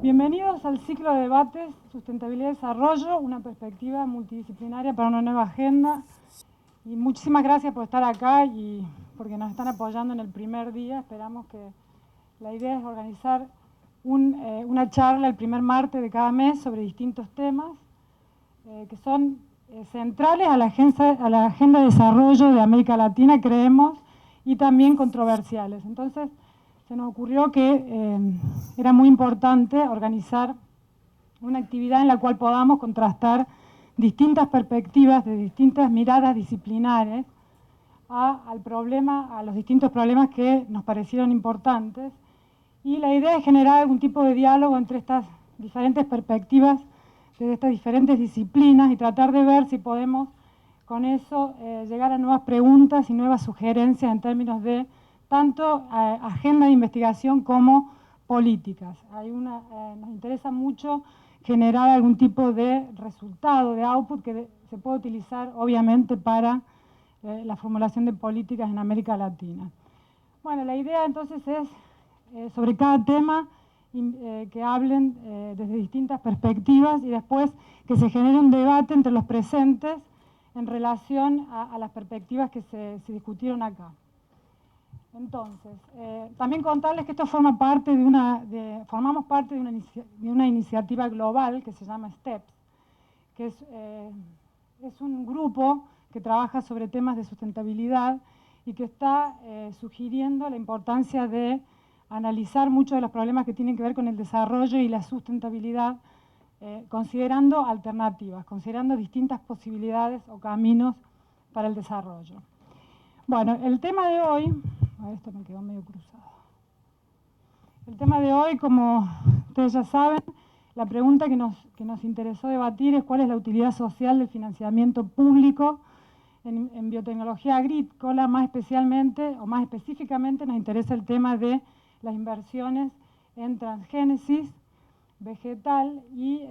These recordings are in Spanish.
Bienvenidos al ciclo de debates Sustentabilidad y Desarrollo, una perspectiva multidisciplinaria para una nueva agenda. Y muchísimas gracias por estar acá y porque nos están apoyando en el primer día. Esperamos que la idea es organizar una charla el primer martes de cada mes sobre distintos temas que son centrales a la agenda de desarrollo de América Latina, creemos, y también controversiales. Entonces, se nos ocurrió que era muy importante organizar una actividad en la cual podamos contrastar distintas perspectivas de distintas miradas disciplinares a los distintos problemas que nos parecieron importantes. Y la idea es generar algún tipo de diálogo entre estas diferentes perspectivas de estas diferentes disciplinas y tratar de ver si podemos con eso llegar a nuevas preguntas y nuevas sugerencias en términos de tanto agenda de investigación como políticas. Nos interesa mucho generar algún tipo de resultado, de output que se puede utilizar obviamente para la formulación de políticas en América Latina. Bueno, la idea entonces es sobre cada tema que hablen desde distintas perspectivas y después que se genere un debate entre los presentes en relación a las perspectivas que se discutieron acá. Entonces, también contarles que esto formamos parte de una iniciativa global que se llama STEPS, que es un grupo que trabaja sobre temas de sustentabilidad y que está sugiriendo la importancia de analizar muchos de los problemas que tienen que ver con el desarrollo y la sustentabilidad, considerando alternativas, considerando distintas posibilidades o caminos para el desarrollo. Bueno, el tema de hoy, esto me quedó medio cruzado. El tema de hoy, como ustedes ya saben, la pregunta que nos interesó debatir es cuál es la utilidad social del financiamiento público en biotecnología agrícola, más especialmente o más específicamente nos interesa el tema de las inversiones en transgénesis vegetal y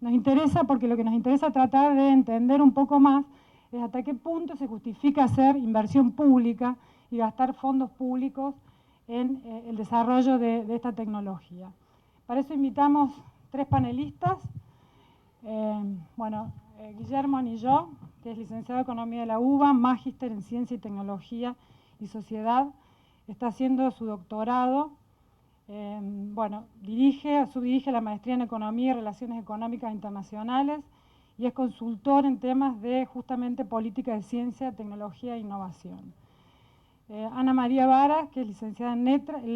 nos interesa porque lo que nos interesa tratar de entender un poco más es hasta qué punto se justifica hacer inversión pública y gastar fondos públicos en el desarrollo de esta tecnología. Para eso invitamos 3 panelistas. Guillermo Anilló, que es licenciado en Economía de la UBA, magíster en Ciencia y Tecnología y Sociedad, está haciendo su doctorado, subdirige la maestría en Economía y Relaciones Económicas Internacionales y es consultor en temas de justamente política de ciencia, tecnología e innovación. Ana María Vara, que es licenciada en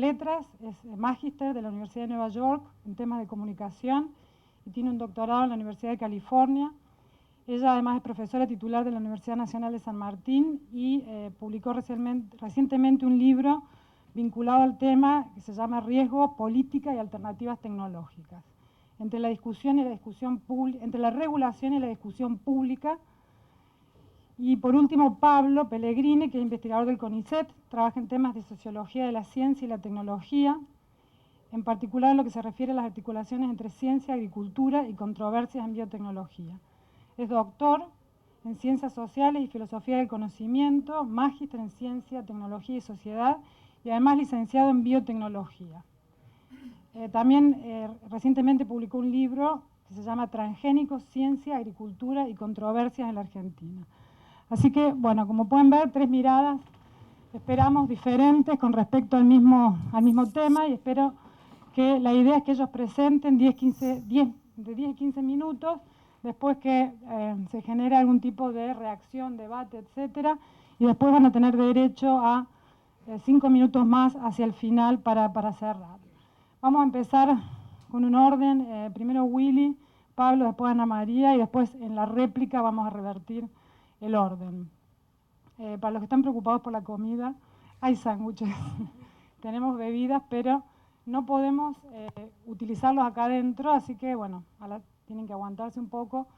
Letras, es magíster de la Universidad de Nueva York en temas de comunicación y tiene un doctorado en la Universidad de California. Ella además es profesora titular de la Universidad Nacional de San Martín y publicó recientemente un libro vinculado al tema que se llama Riesgo, Política y Alternativas Tecnológicas, entre la regulación y la discusión pública. Y por último, Pablo Pellegrini, que es investigador del CONICET, trabaja en temas de sociología de la ciencia y la tecnología, en particular en lo que se refiere a las articulaciones entre ciencia, agricultura y controversias en biotecnología. Es doctor en Ciencias Sociales y Filosofía del Conocimiento, magíster en Ciencia, Tecnología y Sociedad y además licenciado en Biotecnología. También recientemente publicó un libro que se llama Transgénicos, Ciencia, Agricultura y Controversias en la Argentina. Así que, bueno, como pueden ver, 3 miradas, esperamos diferentes con respecto al mismo tema y espero que la idea es que ellos presenten de 10 a 15 minutos, después que se genere algún tipo de reacción, debate, etcétera, y después van a tener derecho a 5 minutos más hacia el final para cerrar. Vamos a empezar con un orden, primero Willy, Pablo, después Ana María y después en la réplica vamos a revertir el orden. Para los que están preocupados por la comida, hay sándwiches, tenemos bebidas, pero no podemos utilizarlos acá adentro, así que bueno, tienen que aguantarse un poco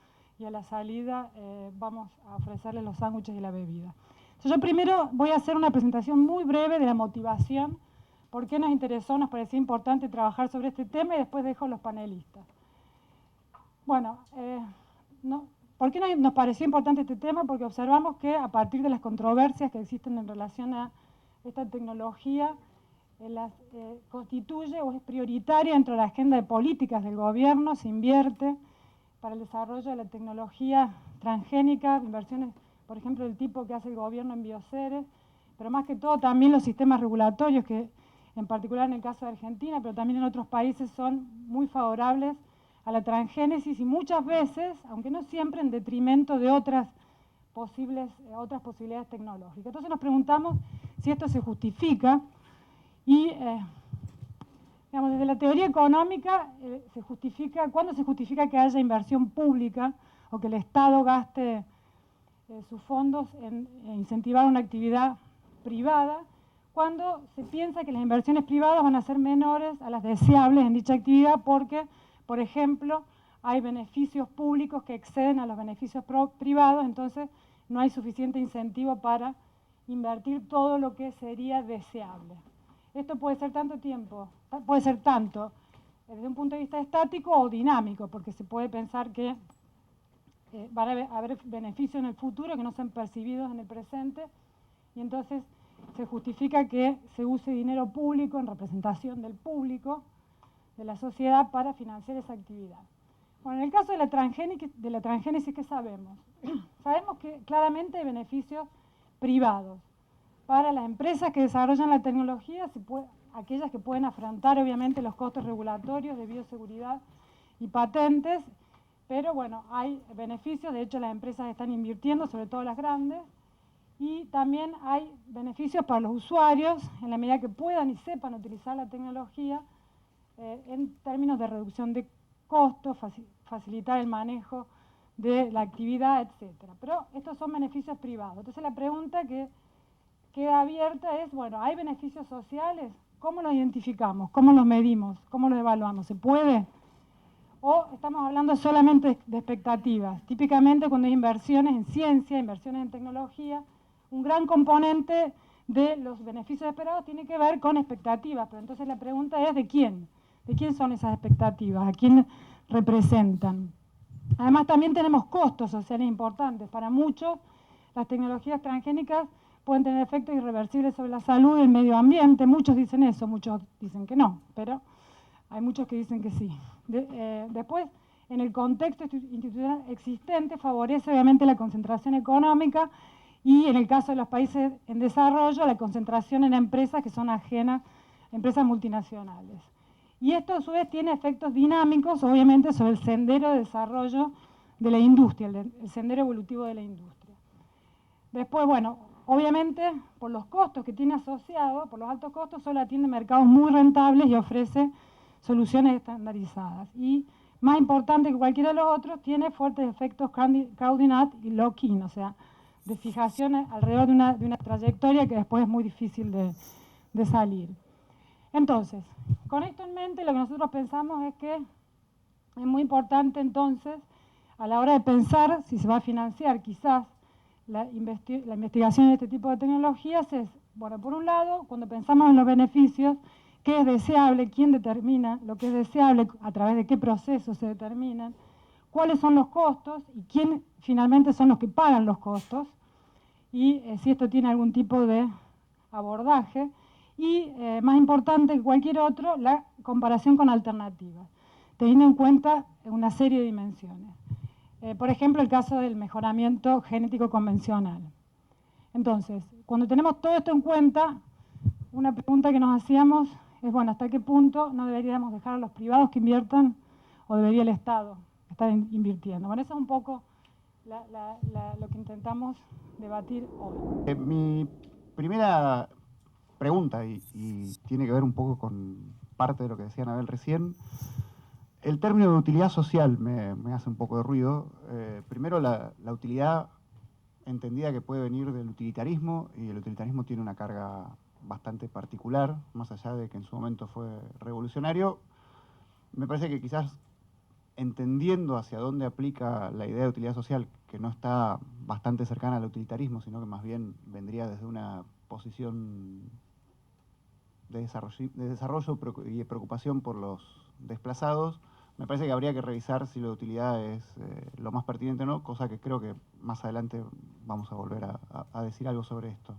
y a la salida vamos a ofrecerles los sándwiches y la bebida. Entonces, yo primero voy a hacer una presentación muy breve de la motivación, por qué nos interesó, nos parecía importante trabajar sobre este tema y después dejo los panelistas. Bueno, ¿por qué nos pareció importante este tema? Porque observamos que a partir de las controversias que existen en relación a esta tecnología, constituye o es prioritaria dentro de la agenda de políticas del gobierno, se invierte para el desarrollo de la tecnología transgénica, inversiones, por ejemplo, del tipo que hace el gobierno en Bioceres, pero más que todo también los sistemas regulatorios que, en particular en el caso de Argentina, pero también en otros países, son muy favorables a la transgénesis y muchas veces, aunque no siempre, en detrimento de otras posibilidades tecnológicas. Entonces nos preguntamos si esto se justifica y, digamos, desde la teoría económica, ¿cuándo se justifica que haya inversión pública o que el Estado gaste sus fondos en incentivar una actividad privada? Cuando se piensa que las inversiones privadas van a ser menores a las deseables en dicha actividad porque, por ejemplo, hay beneficios públicos que exceden a los beneficios privados, entonces no hay suficiente incentivo para invertir todo lo que sería deseable. Esto puede ser tanto desde un punto de vista estático o dinámico, porque se puede pensar que van a haber beneficios en el futuro que no sean percibidos en el presente, y entonces se justifica que se use dinero público en representación del público, de la sociedad, para financiar esa actividad. Bueno, en el caso de la transgénesis, ¿qué sabemos? Sabemos que claramente hay beneficios privados. Para las empresas que desarrollan la tecnología, aquellas que pueden afrontar obviamente los costos regulatorios de bioseguridad y patentes, pero bueno, hay beneficios, de hecho las empresas están invirtiendo, sobre todo las grandes, y también hay beneficios para los usuarios en la medida que puedan y sepan utilizar la tecnología en términos de reducción de costos, facilitar el manejo de la actividad, etc. Pero estos son beneficios privados. Entonces la pregunta que queda abierta es, bueno, ¿hay beneficios sociales? ¿Cómo los identificamos? ¿Cómo los medimos? ¿Cómo los evaluamos? ¿Se puede? ¿O estamos hablando solamente de expectativas? Típicamente cuando hay inversiones en ciencia, inversiones en tecnología, un gran componente de los beneficios esperados tiene que ver con expectativas, pero entonces la pregunta es ¿de quién? ¿De quién son esas expectativas? ¿A quién representan? Además también tenemos costos sociales importantes. Para muchos las tecnologías transgénicas pueden tener efectos irreversibles sobre la salud y el medio ambiente. Muchos dicen eso, muchos dicen que no, pero hay muchos que dicen que sí. Después, en el contexto institucional existente, favorece obviamente la concentración económica y en el caso de los países en desarrollo, la concentración en empresas que son ajenas, empresas multinacionales. Y esto a su vez tiene efectos dinámicos, obviamente, sobre el sendero de desarrollo de la industria, el sendero evolutivo de la industria. Después, bueno, obviamente, por los costos que tiene asociado, por los altos costos, solo atiende mercados muy rentables y ofrece soluciones estandarizadas. Y más importante que cualquiera de los otros, tiene fuertes efectos crowding-out y lock-in, o sea, de fijación alrededor de una trayectoria que después es muy difícil de salir. Entonces, con esto en mente, lo que nosotros pensamos es que es muy importante entonces, a la hora de pensar si se va a financiar quizás la investigación de este tipo de tecnologías, es, bueno, por un lado, cuando pensamos en los beneficios, qué es deseable, quién determina lo que es deseable, a través de qué procesos se determinan, cuáles son los costos y quién finalmente son los que pagan los costos, y si esto tiene algún tipo de abordaje. Y más importante que cualquier otro, la comparación con alternativas, teniendo en cuenta una serie de dimensiones. Por ejemplo, el caso del mejoramiento genético convencional. Entonces, cuando tenemos todo esto en cuenta, una pregunta que nos hacíamos es, bueno, ¿hasta qué punto no deberíamos dejar a los privados que inviertan o debería el Estado estar invirtiendo? Bueno, eso es un poco lo que intentamos debatir hoy. Mi primera pregunta, y tiene que ver un poco con parte de lo que decía Anabel recién, el término de utilidad social me hace un poco de ruido. Primero, la utilidad entendida que puede venir del utilitarismo, y el utilitarismo tiene una carga bastante particular, más allá de que en su momento fue revolucionario. Me parece que quizás entendiendo hacia dónde aplica la idea de utilidad social, que no está bastante cercana al utilitarismo, sino que más bien vendría desde una posición de desarrollo y preocupación por los desplazados, me parece que habría que revisar si la utilidad es lo más pertinente o no, cosa que creo que más adelante vamos a volver a decir algo sobre esto.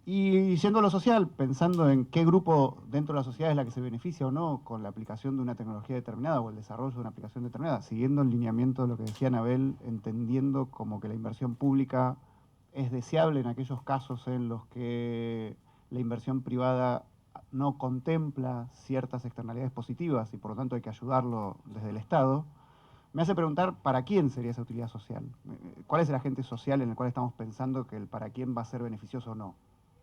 Y yendo a lo social, pensando en qué grupo dentro de la sociedad es la que se beneficia o no con la aplicación de una tecnología determinada o el desarrollo de una aplicación determinada, siguiendo el lineamiento de lo que decía Anabel, entendiendo como que la inversión pública es deseable en aquellos casos en los que la inversión privada no contempla ciertas externalidades positivas y por lo tanto hay que ayudarlo desde el Estado, me hace preguntar para quién sería esa utilidad social. ¿Cuál es el agente social en el cual estamos pensando que el para quién va a ser beneficioso o no?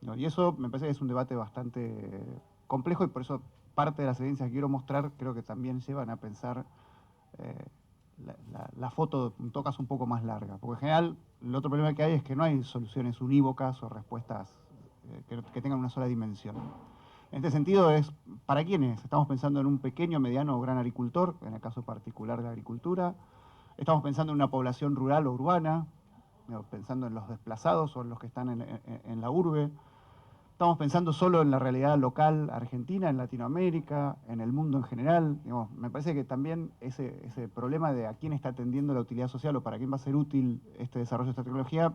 ¿No? Y eso me parece que es un debate bastante complejo y por eso parte de las evidencias que quiero mostrar creo que también llevan a pensar eh, la foto en todo caso un poco más larga. Porque en general el otro problema que hay es que no hay soluciones unívocas o respuestas que tengan una sola dimensión. En este sentido es, ¿para quiénes? Estamos pensando en un pequeño, mediano o gran agricultor, en el caso particular de la agricultura. Estamos pensando en una población rural o urbana, pensando en los desplazados o en los que están en la urbe. Estamos pensando solo en la realidad local argentina, en Latinoamérica, en el mundo en general. Digamos, me parece que también ese problema de a quién está atendiendo la utilidad social o para quién va a ser útil este desarrollo de esta tecnología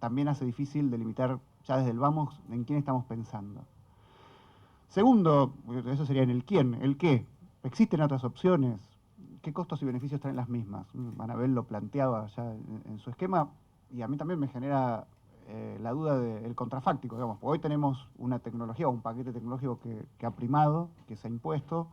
también hace difícil delimitar ya desde el vamos en quién estamos pensando. Segundo, eso sería en el quién, el qué. ¿Existen otras opciones? ¿Qué costos y beneficios traen las mismas? Anabel lo planteaba ya en su esquema y a mí también me genera la duda del contrafáctico, digamos. Hoy tenemos una tecnología o un paquete tecnológico que ha primado, que se ha impuesto.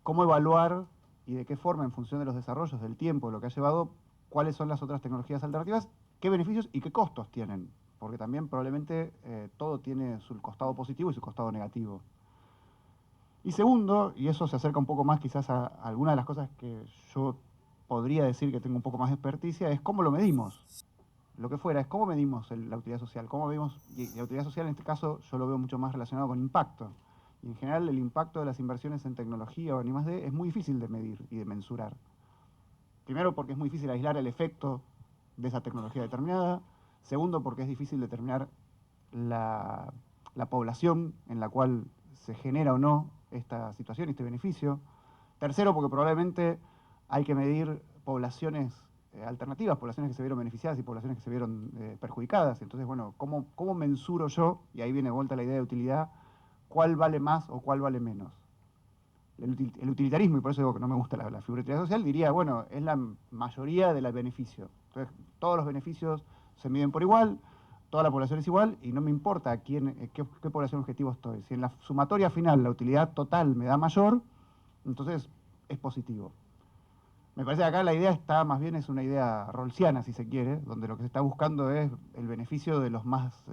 ¿Cómo evaluar y de qué forma, en función de los desarrollos, del tiempo, de lo que ha llevado, cuáles son las otras tecnologías alternativas, qué beneficios y qué costos tienen? Porque también probablemente todo tiene su costado positivo y su costado negativo. Y segundo, y eso se acerca un poco más quizás a algunas de las cosas que yo podría decir que tengo un poco más de experticia, es cómo lo medimos. Lo que fuera, es cómo medimos la utilidad social. Cómo medimos, y la utilidad social en este caso yo lo veo mucho más relacionado con impacto. Y en general el impacto de las inversiones en tecnología o en I+D es muy difícil de medir y de mensurar. Primero porque es muy difícil aislar el efecto de esa tecnología determinada. Segundo porque es difícil determinar la población en la cual se genera o no esta situación, este beneficio. Tercero porque probablemente hay que medir poblaciones alternativas, poblaciones que se vieron beneficiadas y poblaciones que se vieron perjudicadas. Entonces, bueno, ¿cómo mensuro yo? Y ahí viene de vuelta la idea de utilidad, ¿cuál vale más o cuál vale menos? El utilitarismo, y por eso digo que no me gusta la figura de utilidad social, diría, bueno, es la mayoría del beneficio. Entonces, todos los beneficios se miden por igual, toda la población es igual, y no me importa a qué población objetivo estoy. Si en la sumatoria final la utilidad total me da mayor, entonces es positivo. Me parece que acá la idea está, más bien es una idea rawlsiana, si se quiere, donde lo que se está buscando es el beneficio de los más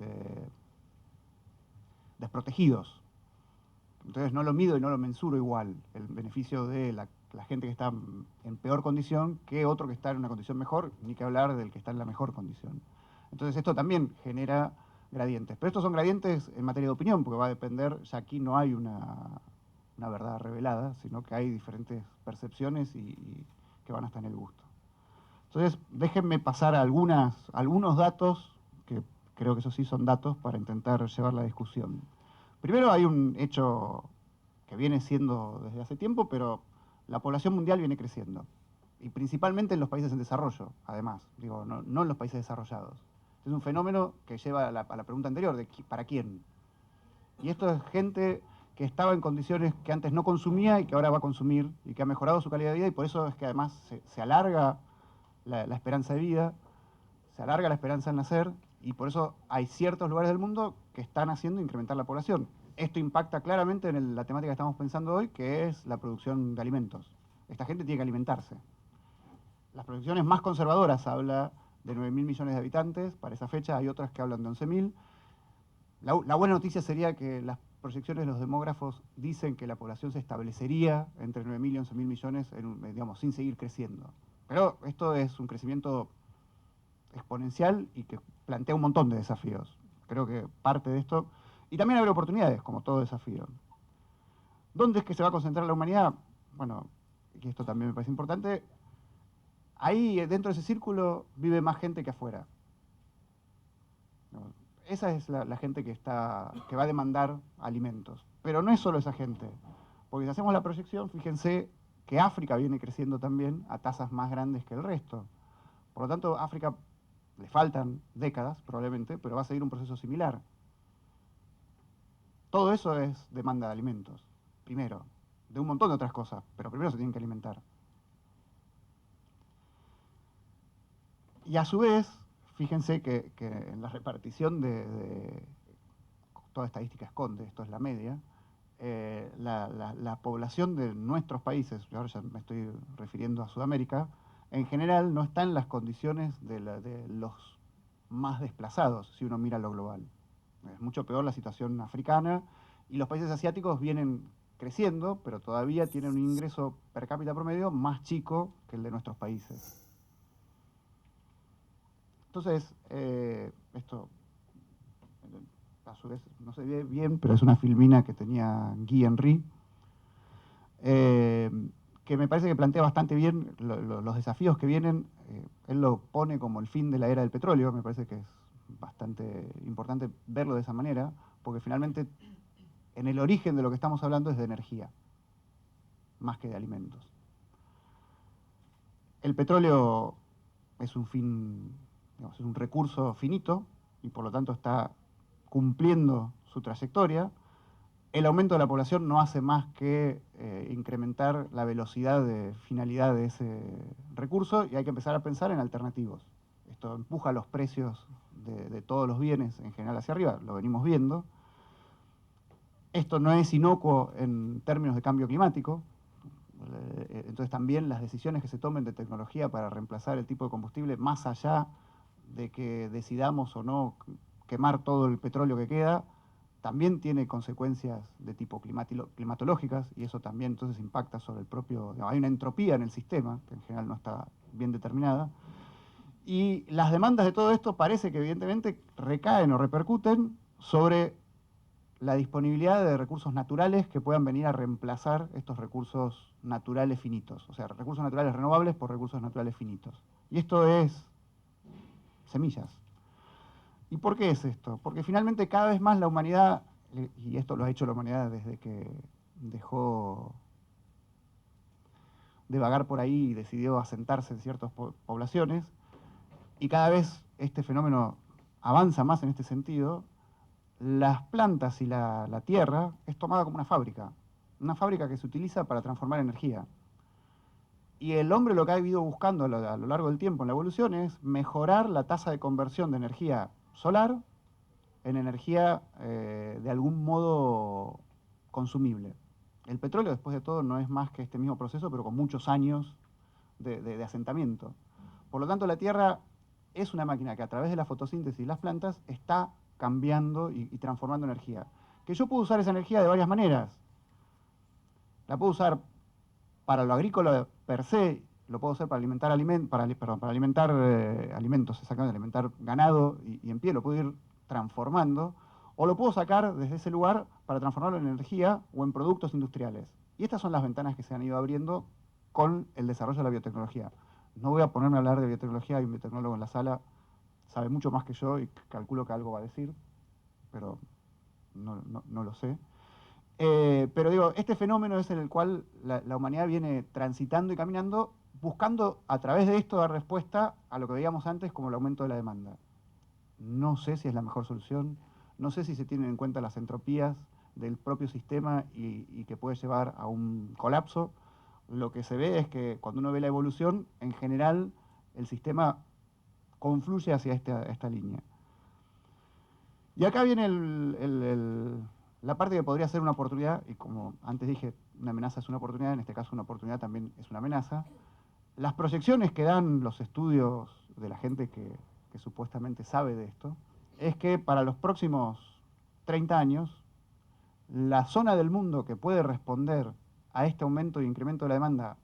desprotegidos. Entonces no lo mido y no lo mensuro igual, el beneficio de la gente que está en peor condición que otro que está en una condición mejor, ni que hablar del que está en la mejor condición. Entonces esto también genera gradientes. Pero estos son gradientes en materia de opinión, porque va a depender, ya aquí no hay una verdad revelada, sino que hay diferentes percepciones y que van hasta en el gusto. Entonces, déjenme pasar a algunos datos, que creo que esos sí son datos, para intentar llevar la discusión. Primero hay un hecho que viene siendo desde hace tiempo, pero la población mundial viene creciendo. Y principalmente en los países en desarrollo, además, digo, no en los países desarrollados. Es un fenómeno que lleva a la pregunta anterior, de ¿para quién? Y esto es gente que estaba en condiciones que antes no consumía y que ahora va a consumir y que ha mejorado su calidad de vida y por eso es que además se alarga la esperanza de vida, se alarga la esperanza al nacer y por eso hay ciertos lugares del mundo que están haciendo incrementar la población. Esto impacta claramente en la temática que estamos pensando hoy, que es la producción de alimentos. Esta gente tiene que alimentarse. Las proyecciones más conservadoras habla de 9.000 millones de habitantes, para esa fecha hay otras que hablan de 11.000. La buena noticia sería que las proyecciones de los demógrafos dicen que la población se establecería entre 9.000 y 11.000 millones, digamos, sin seguir creciendo. Pero esto es un crecimiento exponencial y que plantea un montón de desafíos. Creo que parte de esto, y también habrá oportunidades, como todo desafío. ¿Dónde es que se va a concentrar la humanidad? Bueno, y esto también me parece importante, ahí dentro de ese círculo vive más gente que afuera. Esa es la gente que va a demandar alimentos. Pero no es solo esa gente, porque si hacemos la proyección, fíjense que África viene creciendo también a tasas más grandes que el resto. Por lo tanto, África le faltan décadas, probablemente, pero va a seguir un proceso similar. todo eso es demanda de alimentos, primero, de un montón de otras cosas, pero primero se tienen que alimentar. Y a su vez, fíjense que en la repartición de toda estadística esconde, esto es la media, la población de nuestros países, ahora ya me estoy refiriendo a Sudamérica, en general no está en las condiciones de los más desplazados, si uno mira lo global. Es mucho peor la situación africana, y los países asiáticos vienen creciendo, pero todavía tienen un ingreso per cápita promedio más chico que el de nuestros países. Entonces, esto a su vez no se ve bien, pero es una filmina que tenía Guy Henry, que me parece que plantea bastante bien los desafíos que vienen. Él lo pone como el fin de la era del petróleo, me parece que es bastante importante verlo de esa manera, porque finalmente en el origen de lo que estamos hablando es de energía, más que de alimentos. El petróleo es un fin, digamos, es un recurso finito y por lo tanto está cumpliendo su trayectoria. El aumento de la población no hace más que incrementar la velocidad de finalidad de ese recurso y hay que empezar a pensar en alternativos. Esto empuja los precios de todos los bienes en general hacia arriba, lo venimos viendo. Esto no es inocuo en términos de cambio climático, entonces también las decisiones que se tomen de tecnología para reemplazar el tipo de combustible, más allá de que decidamos o no quemar todo el petróleo que queda, también tiene consecuencias de tipo climatológicas y eso también entonces impacta sobre el propio, hay una entropía en el sistema que en general no está bien determinada y las demandas de todo esto parece que evidentemente recaen o repercuten sobre la disponibilidad de recursos naturales que puedan venir a reemplazar estos recursos naturales finitos, o sea, recursos naturales renovables por recursos naturales finitos. Y esto es semillas. ¿Y por qué es esto? Porque finalmente cada vez más la humanidad, y esto lo ha hecho la humanidad desde que dejó de vagar por ahí y decidió asentarse en ciertas poblaciones, y cada vez este fenómeno avanza más en este sentido, las plantas y la tierra es tomada como una fábrica que se utiliza para transformar energía. Y el hombre lo que ha ido buscando a lo largo del tiempo en la evolución es mejorar la tasa de conversión de energía solar en energía de algún modo consumible. El petróleo, después de todo, no es más que este mismo proceso, pero con muchos años de asentamiento. Por lo tanto, la Tierra es una máquina que a través de la fotosíntesis y las plantas está cambiando y transformando energía. Que yo puedo usar esa energía de varias maneras. La puedo usar para lo agrícola per se, lo puedo hacer para alimentar alimentos, exactamente, alimentar ganado y en pie, lo puedo ir transformando, o lo puedo sacar desde ese lugar para transformarlo en energía o en productos industriales. Y estas son las ventanas que se han ido abriendo con el desarrollo de la biotecnología. No voy a ponerme a hablar de biotecnología, hay un biotecnólogo en la sala, sabe mucho más que yo y calculo que algo va a decir, pero no lo sé. Pero digo, este fenómeno es en el cual la humanidad viene transitando y caminando, buscando a través de esto dar respuesta a lo que veíamos antes como el aumento de la demanda. No sé si es la mejor solución, no sé si se tienen en cuenta las entropías del propio sistema y que puede llevar a un colapso. Lo que se ve es que cuando uno ve la evolución, en general el sistema confluye hacia esta línea. Y acá viene la parte que podría ser una oportunidad, y como antes dije, una amenaza es una oportunidad, en este caso una oportunidad también es una amenaza. Las proyecciones que dan los estudios de la gente que supuestamente sabe de esto, es que para los próximos 30 años, la zona del mundo que puede responder a este aumento y incremento de la demanda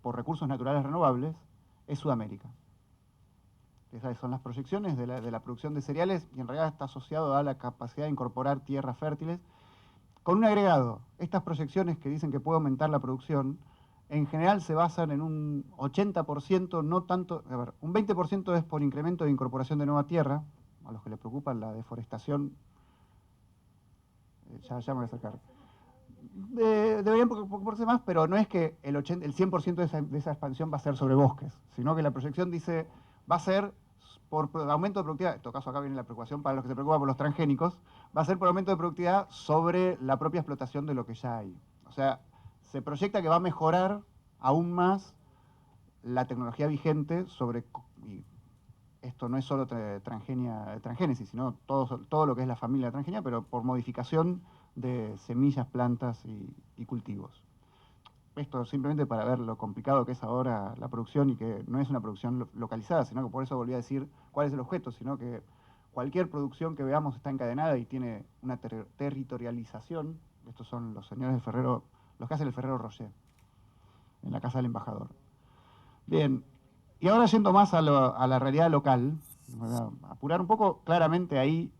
por recursos naturales renovables es Sudamérica. Esas son las proyecciones de la producción de cereales y en realidad está asociado a la capacidad de incorporar tierras fértiles. Con un agregado, estas proyecciones que dicen que puede aumentar la producción, en general se basan en un 80%, no tanto, a ver, un 20% es por incremento de incorporación de nueva tierra, a los que les preocupa la deforestación, ya me voy a acercar. Deberían preocuparse más, pero no es que el 100% de esa expansión va a ser sobre bosques, sino que la proyección dice va a ser aumento de productividad, en todo caso acá viene la preocupación para los que se preocupan por los transgénicos, va a ser por aumento de productividad sobre la propia explotación de lo que ya hay. O sea, se proyecta que va a mejorar aún más la tecnología vigente sobre, y esto no es solo transgénesis, sino todo lo que es la familia de transgenia, pero por modificación de semillas, plantas y cultivos. Esto simplemente para ver lo complicado que es ahora la producción y que no es una producción localizada, sino que por eso volví a decir cuál es el objeto, sino que cualquier producción que veamos está encadenada y tiene una territorialización. Estos son los señores del Ferrero, los que hacen el Ferrero Rocher, en la casa del embajador. Bien, y ahora yendo más a la realidad local, voy a apurar un poco, claramente ahí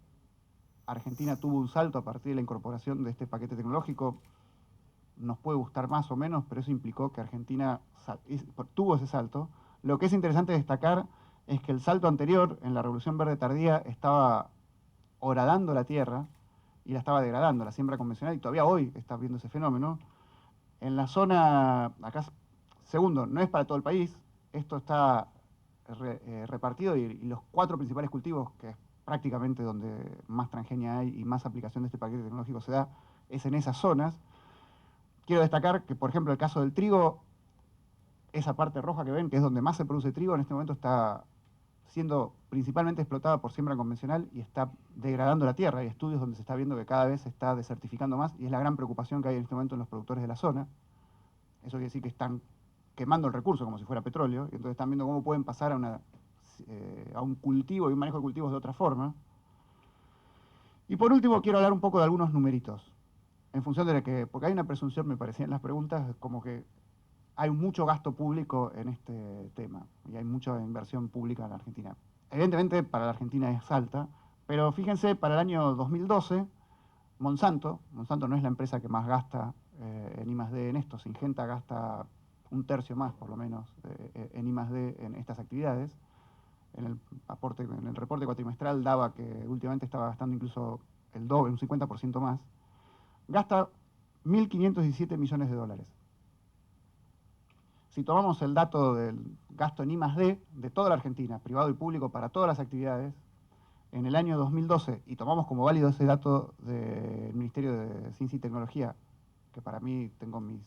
Argentina tuvo un salto a partir de la incorporación de este paquete tecnológico. Nos puede gustar más o menos, pero eso implicó que Argentina tuvo ese salto. Lo que es interesante destacar es que el salto anterior, en la Revolución Verde tardía, estaba horadando la tierra y la estaba degradando, la siembra convencional, y todavía hoy está viendo ese fenómeno. En la zona, acá, segundo, no es para todo el país, esto está repartido y los 4 principales cultivos, que es prácticamente donde más transgenia hay y más aplicación de este paquete tecnológico se da, es en esas zonas. Quiero destacar que, por ejemplo, el caso del trigo, esa parte roja que ven, que es donde más se produce trigo, en este momento está siendo principalmente explotada por siembra convencional y está degradando la tierra. Hay estudios donde se está viendo que cada vez se está desertificando más y es la gran preocupación que hay en este momento en los productores de la zona. Eso quiere decir que están quemando el recurso como si fuera petróleo, y entonces están viendo cómo pueden pasar a un cultivo y un manejo de cultivos de otra forma. Y por último quiero hablar un poco de algunos numeritos, en función de que, porque hay una presunción, me parecía en las preguntas, como que hay mucho gasto público en este tema, y hay mucha inversión pública en la Argentina. Evidentemente para la Argentina es alta, pero fíjense, para el año 2012, Monsanto no es la empresa que más gasta en I+D en esto, Syngenta gasta un tercio más, por lo menos, en I+D en estas actividades. En el reporte cuatrimestral daba que últimamente estaba gastando incluso el doble, un 50% más. Gasta 1.517 millones de dólares. Si tomamos el dato del gasto en I+D de toda la Argentina, privado y público, para todas las actividades, en el año 2012, y tomamos como válido ese dato del Ministerio de Ciencia y Tecnología, que para mí tengo mis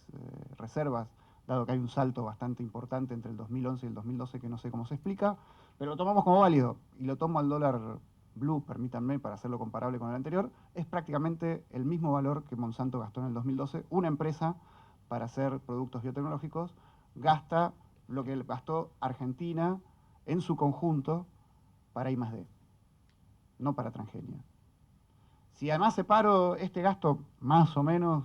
reservas, dado que hay un salto bastante importante entre el 2011 y el 2012 que no sé cómo se explica, pero lo tomamos como válido, y lo tomo al dólar blue, permítanme, para hacerlo comparable con el anterior, es prácticamente el mismo valor que Monsanto gastó en el 2012. Una empresa, para hacer productos biotecnológicos, gasta lo que gastó Argentina en su conjunto para I+D, no para transgenia. Si además separo este gasto, más o menos,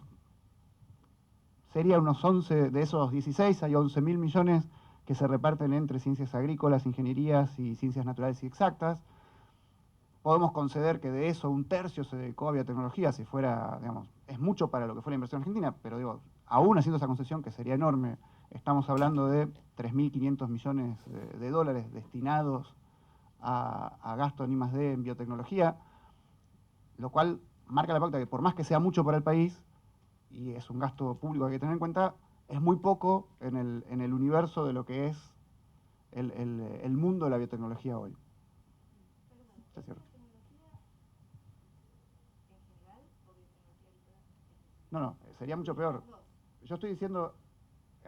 sería unos 11, de esos 16, hay 11.000 millones que se reparten entre ciencias agrícolas, ingenierías y ciencias naturales y exactas. Podemos conceder que de eso un tercio se dedicó a biotecnología, si fuera, digamos, es mucho para lo que fue la inversión argentina, pero digo, aún haciendo esa concesión, que sería enorme, estamos hablando de 3.500 millones de dólares destinados a gasto en I+D en biotecnología, lo cual marca la pauta que por más que sea mucho para el país, y es un gasto público que hay que tener en cuenta, es muy poco en el universo de lo que es el mundo de la biotecnología hoy. ¿Se cierra? No, sería mucho peor. Yo estoy diciendo,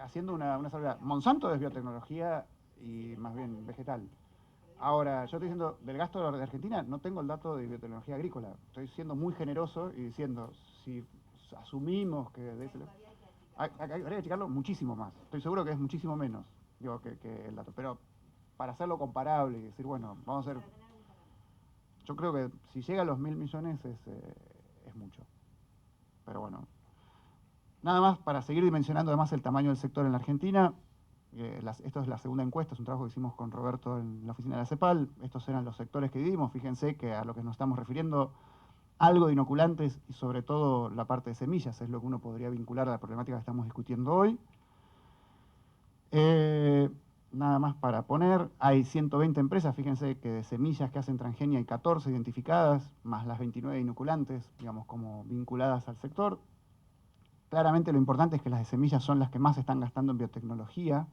haciendo una salvedad. Monsanto es biotecnología y más bien vegetal. Ahora, yo estoy diciendo, del gasto de Argentina, no tengo el dato de biotecnología agrícola. Estoy siendo muy generoso y diciendo, si asumimos que habría que checarlo muchísimo más. Estoy seguro que es muchísimo menos, digo, que el dato. Pero para hacerlo comparable y decir, bueno, vamos a hacer... Yo creo que si llega a los 1.000 millones es mucho. Pero bueno, nada más para seguir dimensionando además el tamaño del sector en la Argentina. Esto es la segunda encuesta, es un trabajo que hicimos con Roberto en la oficina de la CEPAL. Estos eran los sectores que dividimos. Fíjense que a lo que nos estamos refiriendo, algo de inoculantes y sobre todo la parte de semillas, es lo que uno podría vincular a la problemática que estamos discutiendo hoy. Nada más para poner, hay 120 empresas, fíjense que de semillas que hacen transgenia hay 14 identificadas, más las 29 inoculantes, digamos, como vinculadas al sector. Claramente lo importante es que las de semillas son las que más están gastando en biotecnología,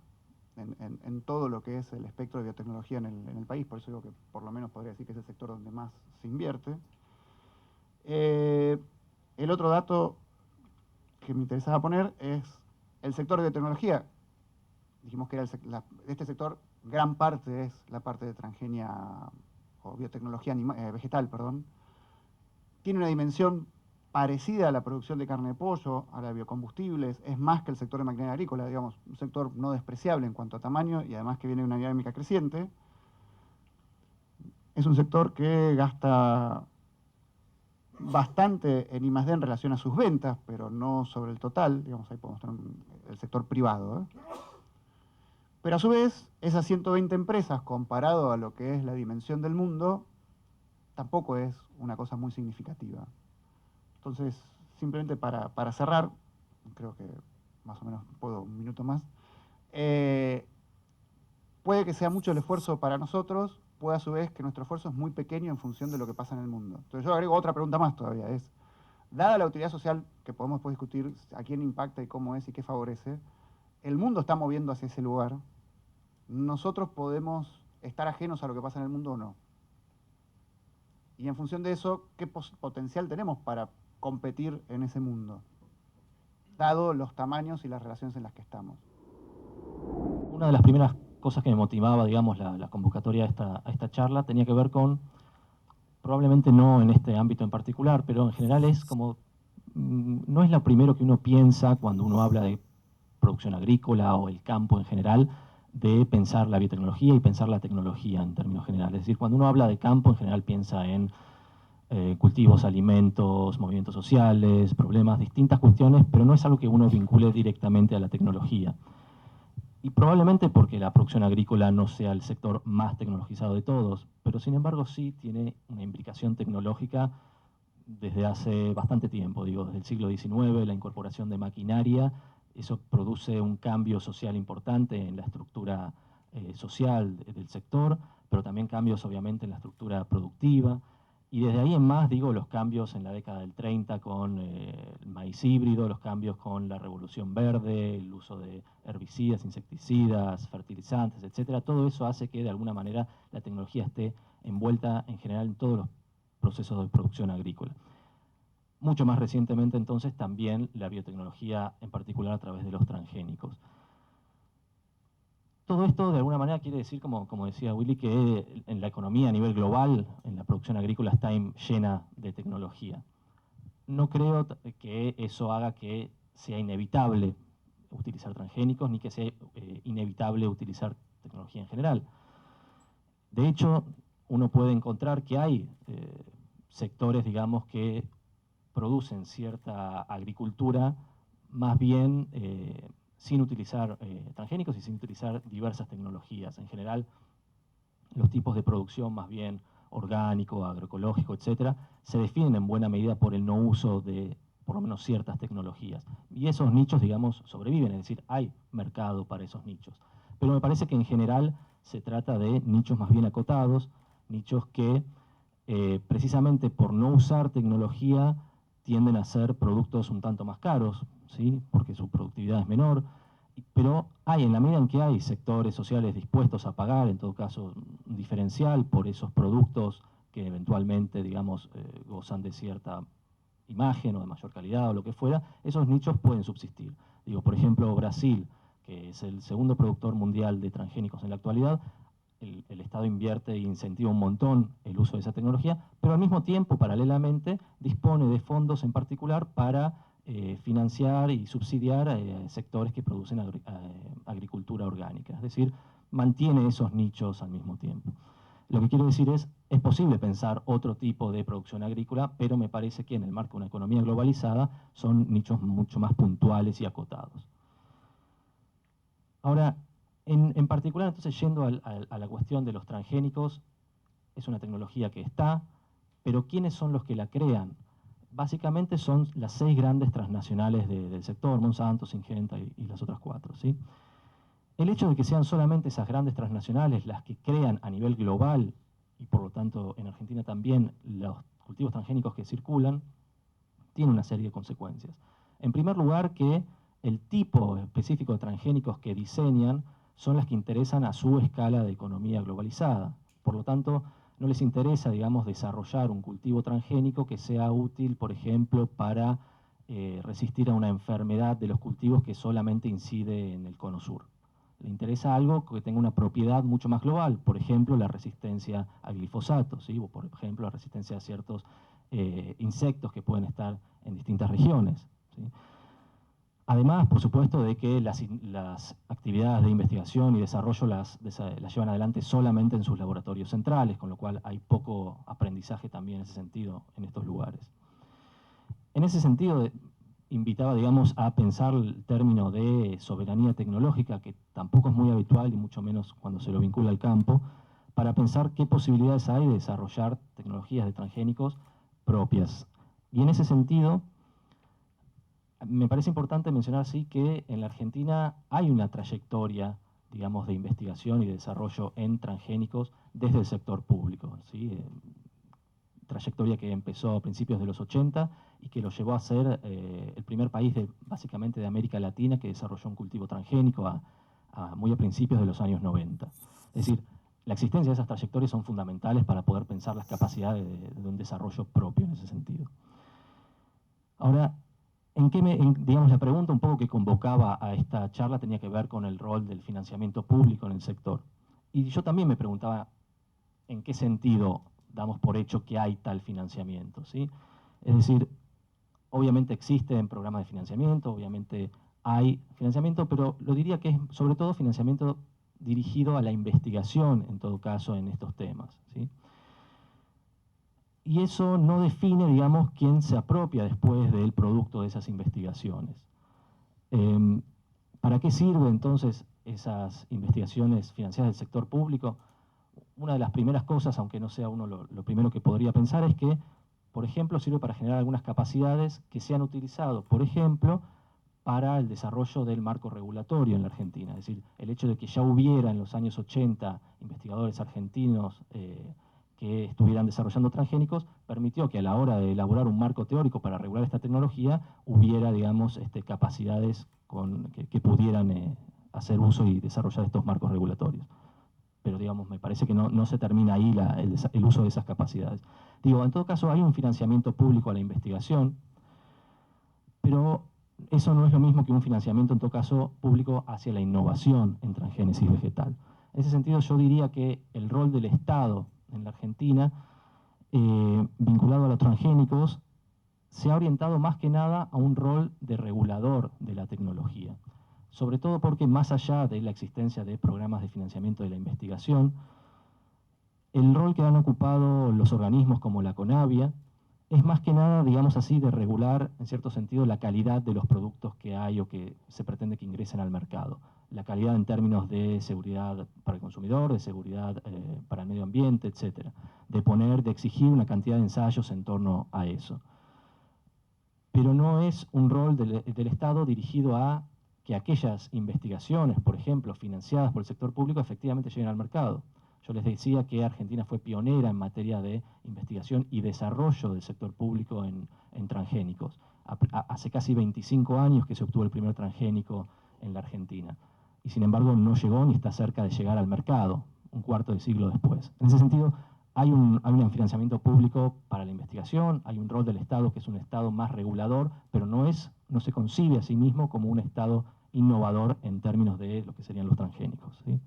en todo lo que es el espectro de biotecnología en el país, por eso digo que por lo menos podría decir que es el sector donde más se invierte. El otro dato que me interesaba poner es el sector de biotecnología. Dijimos que era este sector, gran parte es la parte de transgenia o biotecnología vegetal, perdón. Tiene una dimensión parecida a la producción de carne de pollo, a la de biocombustibles, es más que el sector de maquinaria agrícola, digamos, un sector no despreciable en cuanto a tamaño y además que viene de una dinámica creciente. Es un sector que gasta bastante en I+D en relación a sus ventas, pero no sobre el total, digamos, ahí podemos tener el sector privado, ¿eh? Pero a su vez, esas 120 empresas, comparado a lo que es la dimensión del mundo, tampoco es una cosa muy significativa. Entonces, simplemente para cerrar, creo que más o menos puedo un minuto más, puede que sea mucho el esfuerzo para nosotros, puede a su vez que nuestro esfuerzo es muy pequeño en función de lo que pasa en el mundo. Entonces yo agrego otra pregunta más todavía, es, dada la utilidad social, que podemos después discutir a quién impacta y cómo es y qué favorece, el mundo está moviendo hacia ese lugar, nosotros podemos estar ajenos a lo que pasa en el mundo o no. Y en función de eso, ¿qué potencial tenemos para competir en ese mundo? Dado los tamaños y las relaciones en las que estamos. Una de las primeras cosas que me motivaba, digamos, la convocatoria a esta charla tenía que ver con, probablemente no en este ámbito en particular, pero en general es como, no es lo primero que uno piensa cuando uno habla de producción agrícola o el campo en general, de pensar la biotecnología y pensar la tecnología en términos generales. Es decir, cuando uno habla de campo, en general piensa en cultivos, alimentos, movimientos sociales, problemas, distintas cuestiones, pero no es algo que uno vincule directamente a la tecnología. Y probablemente porque la producción agrícola no sea el sector más tecnologizado de todos, pero sin embargo sí tiene una implicación tecnológica desde hace bastante tiempo, digo, desde el siglo XIX, la incorporación de maquinaria, eso produce un cambio social importante en la estructura social del sector, pero también cambios obviamente en la estructura productiva. Y desde ahí en más, digo, los cambios en la década del 30 con el maíz híbrido, los cambios con la revolución verde, el uso de herbicidas, insecticidas, fertilizantes, etcétera, todo eso hace que de alguna manera la tecnología esté envuelta en general en todos los procesos de producción agrícola. Mucho más recientemente entonces también la biotecnología, en particular a través de los transgénicos. Todo esto de alguna manera quiere decir, como decía Willy, que en la economía a nivel global, en la producción agrícola está llena de tecnología. No creo que eso haga que sea inevitable utilizar transgénicos, ni que sea inevitable utilizar tecnología en general. De hecho, uno puede encontrar que hay sectores, digamos, que producen cierta agricultura más bien sin utilizar transgénicos y sin utilizar diversas tecnologías. En general, los tipos de producción más bien orgánico, agroecológico, etcétera, se definen en buena medida por el no uso de por lo menos ciertas tecnologías. Y esos nichos, digamos, sobreviven, es decir, hay mercado para esos nichos. Pero me parece que en general se trata de nichos más bien acotados, nichos que precisamente por no usar tecnología tienden a ser productos un tanto más caros, ¿sí? Porque su productividad es menor, pero hay, en la medida en que hay sectores sociales dispuestos a pagar, en todo caso, un diferencial por esos productos que eventualmente, digamos, gozan de cierta imagen o de mayor calidad o lo que fuera, esos nichos pueden subsistir. Digo, por ejemplo, Brasil, que es el segundo productor mundial de transgénicos en la actualidad, el Estado invierte e incentiva un montón el uso de esa tecnología, pero al mismo tiempo, paralelamente, dispone de fondos en particular para financiar y subsidiar sectores que producen agricultura orgánica. Es decir, mantiene esos nichos al mismo tiempo. Lo que quiero decir es posible pensar otro tipo de producción agrícola, pero me parece que en el marco de una economía globalizada son nichos mucho más puntuales y acotados. Ahora, en particular, entonces, yendo a la cuestión de los transgénicos, es una tecnología que está, pero ¿quiénes son los que la crean? Básicamente son las 6 grandes transnacionales del sector, Monsanto, Syngenta y las otras 4, ¿sí? El hecho de que sean solamente esas grandes transnacionales las que crean a nivel global, y por lo tanto en Argentina también los cultivos transgénicos que circulan, tiene una serie de consecuencias. En primer lugar, que el tipo específico de transgénicos que diseñan son las que interesan a su escala de economía globalizada. Por lo tanto, no les interesa, digamos, desarrollar un cultivo transgénico que sea útil, por ejemplo, para resistir a una enfermedad de los cultivos que solamente incide en el cono sur. Le interesa algo que tenga una propiedad mucho más global, por ejemplo, la resistencia al glifosato, ¿sí? O por ejemplo, la resistencia a ciertos insectos que pueden estar en distintas regiones, ¿sí? Además, por supuesto, de que las actividades de investigación y desarrollo las llevan adelante solamente en sus laboratorios centrales, con lo cual hay poco aprendizaje también en ese sentido en estos lugares. En ese sentido, invitaba, digamos, a pensar el término de soberanía tecnológica, que tampoco es muy habitual y mucho menos cuando se lo vincula al campo, para pensar qué posibilidades hay de desarrollar tecnologías de transgénicos propias. Y en ese sentido, me parece importante mencionar, sí, que en la Argentina hay una trayectoria, digamos, de investigación y de desarrollo en transgénicos desde el sector público, ¿sí? Trayectoria que empezó a principios de los 80 y que lo llevó a ser el primer país, básicamente, de América Latina que desarrolló un cultivo transgénico muy a principios de los años 90. Es decir, la existencia de esas trayectorias son fundamentales para poder pensar las capacidades de un desarrollo propio en ese sentido. Ahora, digamos, la pregunta un poco que convocaba a esta charla tenía que ver con el rol del financiamiento público en el sector. Y yo también me preguntaba en qué sentido damos por hecho que hay tal financiamiento, ¿sí? Es decir, obviamente existen programas de financiamiento, obviamente hay financiamiento, pero lo diría que es sobre todo financiamiento dirigido a la investigación, en todo caso, en estos temas, ¿sí? Y eso no define, digamos, quién se apropia después del producto de esas investigaciones. ¿Para qué sirven entonces esas investigaciones financiadas del sector público? Una de las primeras cosas, aunque no sea uno lo primero que podría pensar, es que, por ejemplo, sirve para generar algunas capacidades que se han utilizado, por ejemplo, para el desarrollo del marco regulatorio en la Argentina. Es decir, el hecho de que ya hubiera en los años 80 investigadores argentinos que estuvieran desarrollando transgénicos, permitió que a la hora de elaborar un marco teórico para regular esta tecnología, hubiera, digamos, capacidades que pudieran hacer uso y desarrollar estos marcos regulatorios. Pero, digamos, me parece que no se termina ahí el uso de esas capacidades. Digo, en todo caso, hay un financiamiento público a la investigación, pero eso no es lo mismo que un financiamiento, en todo caso, público hacia la innovación en transgénesis vegetal. En ese sentido, yo diría que el rol del Estado en la Argentina, vinculado a los transgénicos, se ha orientado más que nada a un rol de regulador de la tecnología. Sobre todo porque más allá de la existencia de programas de financiamiento de la investigación, el rol que han ocupado los organismos como la CONAVIA es más que nada, digamos así, de regular, en cierto sentido, la calidad de los productos que hay o que se pretende que ingresen al mercado. La calidad en términos de seguridad para el consumidor, de seguridad para el medio ambiente, etcétera. De exigir una cantidad de ensayos en torno a eso. Pero no es un rol del Estado dirigido a que aquellas investigaciones, por ejemplo, financiadas por el sector público, efectivamente lleguen al mercado. Yo les decía que Argentina fue pionera en materia de investigación y desarrollo del sector público en transgénicos. Hace casi 25 años que se obtuvo el primer transgénico en la Argentina. Y sin embargo no llegó ni está cerca de llegar al mercado, un cuarto de siglo después. En ese sentido, hay un financiamiento público para la investigación, hay un rol del Estado que es un Estado más regulador, pero no se concibe a sí mismo como un Estado innovador en términos de lo que serían los transgénicos, ¿sí?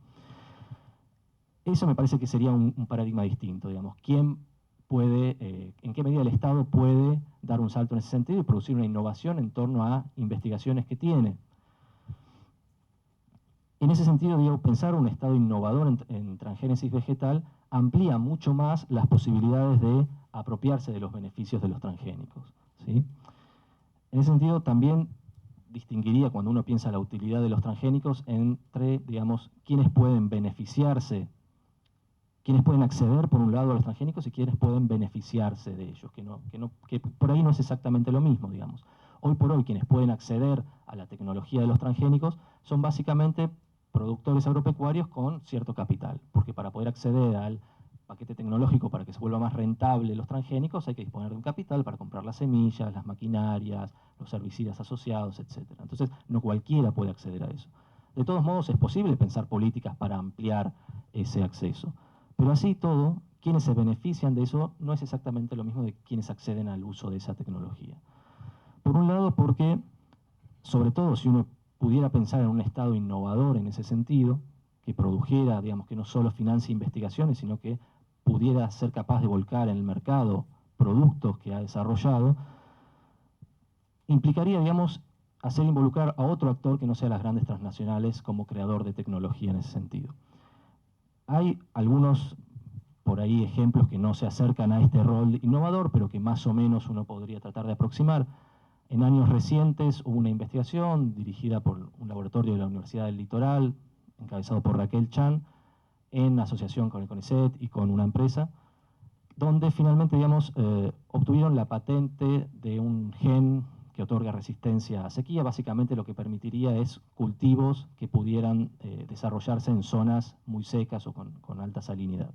Eso me parece que sería un paradigma distinto, digamos. ¿En qué medida el Estado puede dar un salto en ese sentido y producir una innovación en torno a investigaciones que tiene? En ese sentido, digo, pensar un Estado innovador en transgénesis vegetal amplía mucho más las posibilidades de apropiarse de los beneficios de los transgénicos, ¿sí? En ese sentido, también distinguiría, cuando uno piensa la utilidad de los transgénicos, entre, digamos, quienes pueden beneficiarse, quienes pueden acceder, por un lado, a los transgénicos y quienes pueden beneficiarse de ellos, que por ahí no es exactamente lo mismo, digamos. Hoy por hoy, quienes pueden acceder a la tecnología de los transgénicos son básicamente productores agropecuarios con cierto capital, porque para poder acceder al paquete tecnológico, para que se vuelva más rentable los transgénicos, hay que disponer de un capital para comprar las semillas, las maquinarias, los herbicidas asociados, etc. Entonces, no cualquiera puede acceder a eso. De todos modos, es posible pensar políticas para ampliar ese acceso. Pero así todo, quienes se benefician de eso no es exactamente lo mismo de quienes acceden al uso de esa tecnología. Por un lado, porque, sobre todo, si uno pudiera pensar en un Estado innovador en ese sentido, que produjera, digamos, que no solo financie investigaciones, sino que pudiera ser capaz de volcar en el mercado productos que ha desarrollado, implicaría, digamos, hacer involucrar a otro actor que no sea las grandes transnacionales como creador de tecnología en ese sentido. Hay algunos, por ahí, ejemplos que no se acercan a este rol innovador, pero que más o menos uno podría tratar de aproximar. En años recientes hubo una investigación dirigida por un laboratorio de la Universidad del Litoral, encabezado por Raquel Chan, en asociación con el CONICET y con una empresa, donde finalmente, digamos, obtuvieron la patente de un gen que otorga resistencia a sequía. Básicamente lo que permitiría es cultivos que pudieran desarrollarse en zonas muy secas o con alta salinidad.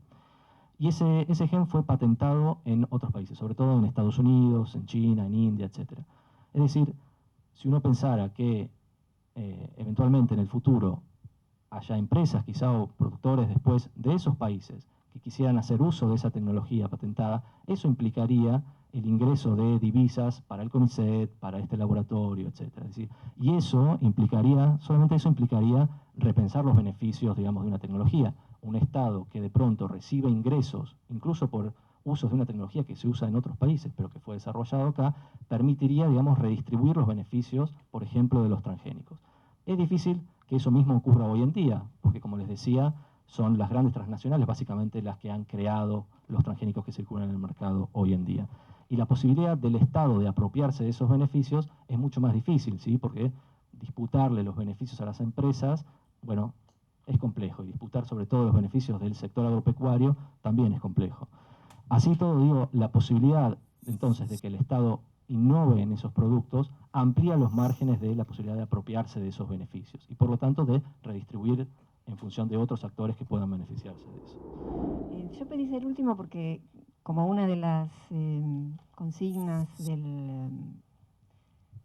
Y ese gen fue patentado en otros países, sobre todo en Estados Unidos, en China, en India, etc. Es decir, si uno pensara que eventualmente en el futuro haya empresas quizá o productores después de esos países que quisieran hacer uso de esa tecnología patentada, eso implicaría el ingreso de divisas para el CONICET, para este laboratorio, etc. Es decir, y eso implicaría, solamente eso implicaría repensar los beneficios, digamos, de una tecnología. Un Estado que de pronto recibe ingresos, incluso por usos de una tecnología que se usa en otros países, pero que fue desarrollado acá, permitiría, digamos, redistribuir los beneficios, por ejemplo, de los transgénicos. Es difícil que eso mismo ocurra hoy en día, porque como les decía, son las grandes transnacionales básicamente las que han creado los transgénicos que circulan en el mercado hoy en día. Y la posibilidad del Estado de apropiarse de esos beneficios es mucho más difícil, ¿sí? Porque disputarle los beneficios a las empresas, bueno, es complejo, y disputar sobre todo los beneficios del sector agropecuario también es complejo. Así todo, digo, la posibilidad entonces de que el Estado innove en esos productos amplía los márgenes de la posibilidad de apropiarse de esos beneficios y por lo tanto de redistribuir en función de otros actores que puedan beneficiarse de eso. Yo pedí ser último porque como una de las consignas de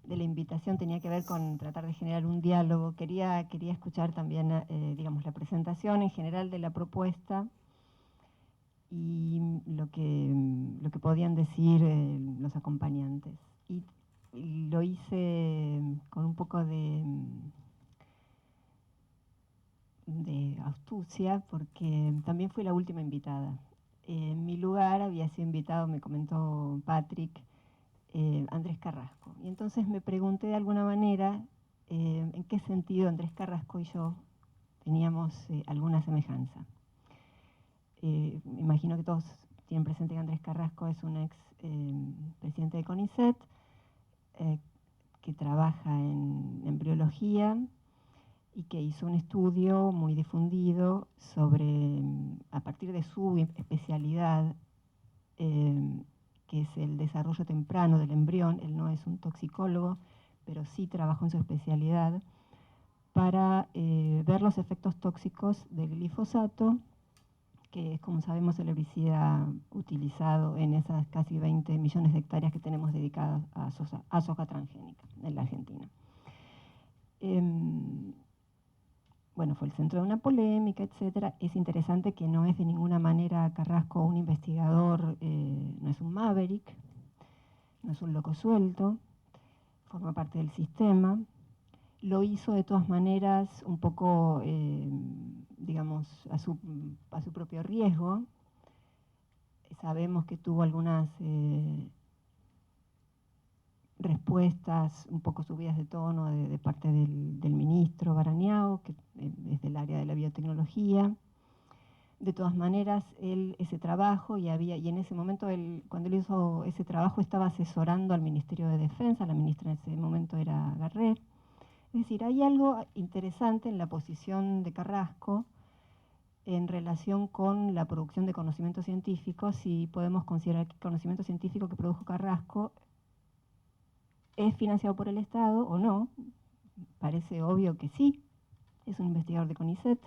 la invitación tenía que ver con tratar de generar un diálogo, quería escuchar también digamos, la presentación en general de la propuesta y lo que podían decir los acompañantes. Y lo hice con un poco de astucia porque también fui la última invitada. En mi lugar había sido invitado, me comentó Patrick, Andrés Carrasco. Y entonces me pregunté de alguna manera en qué sentido Andrés Carrasco y yo teníamos alguna semejanza. Me imagino que todos tienen presente que Andrés Carrasco es un ex presidente de CONICET, que trabaja en embriología y que hizo un estudio muy difundido sobre, a partir de su especialidad, que es el desarrollo temprano del embrión. Él no es un toxicólogo, pero sí trabajó en su especialidad para ver los efectos tóxicos del glifosato, que es, como sabemos, el herbicida utilizado en esas casi 20 millones de hectáreas que tenemos dedicadas a soja transgénica en la Argentina. Bueno, fue el centro de una polémica, etcétera. Es interesante que no es de ninguna manera Carrasco un investigador, no es un maverick, no es un loco suelto, forma parte del sistema. Lo hizo de todas maneras un poco, digamos, a su propio riesgo. Sabemos que tuvo algunas respuestas un poco subidas de tono de parte del ministro Barañao, que es del área de la biotecnología. De todas maneras, ese trabajo, y en ese momento, cuando él hizo ese trabajo, estaba asesorando al Ministerio de Defensa, la ministra en ese momento era Garrer. Es decir, hay algo interesante en la posición de Carrasco en relación con la producción de conocimiento científico, si podemos considerar que el conocimiento científico que produjo Carrasco es financiado por el Estado o no. Parece obvio que sí, es un investigador de CONICET.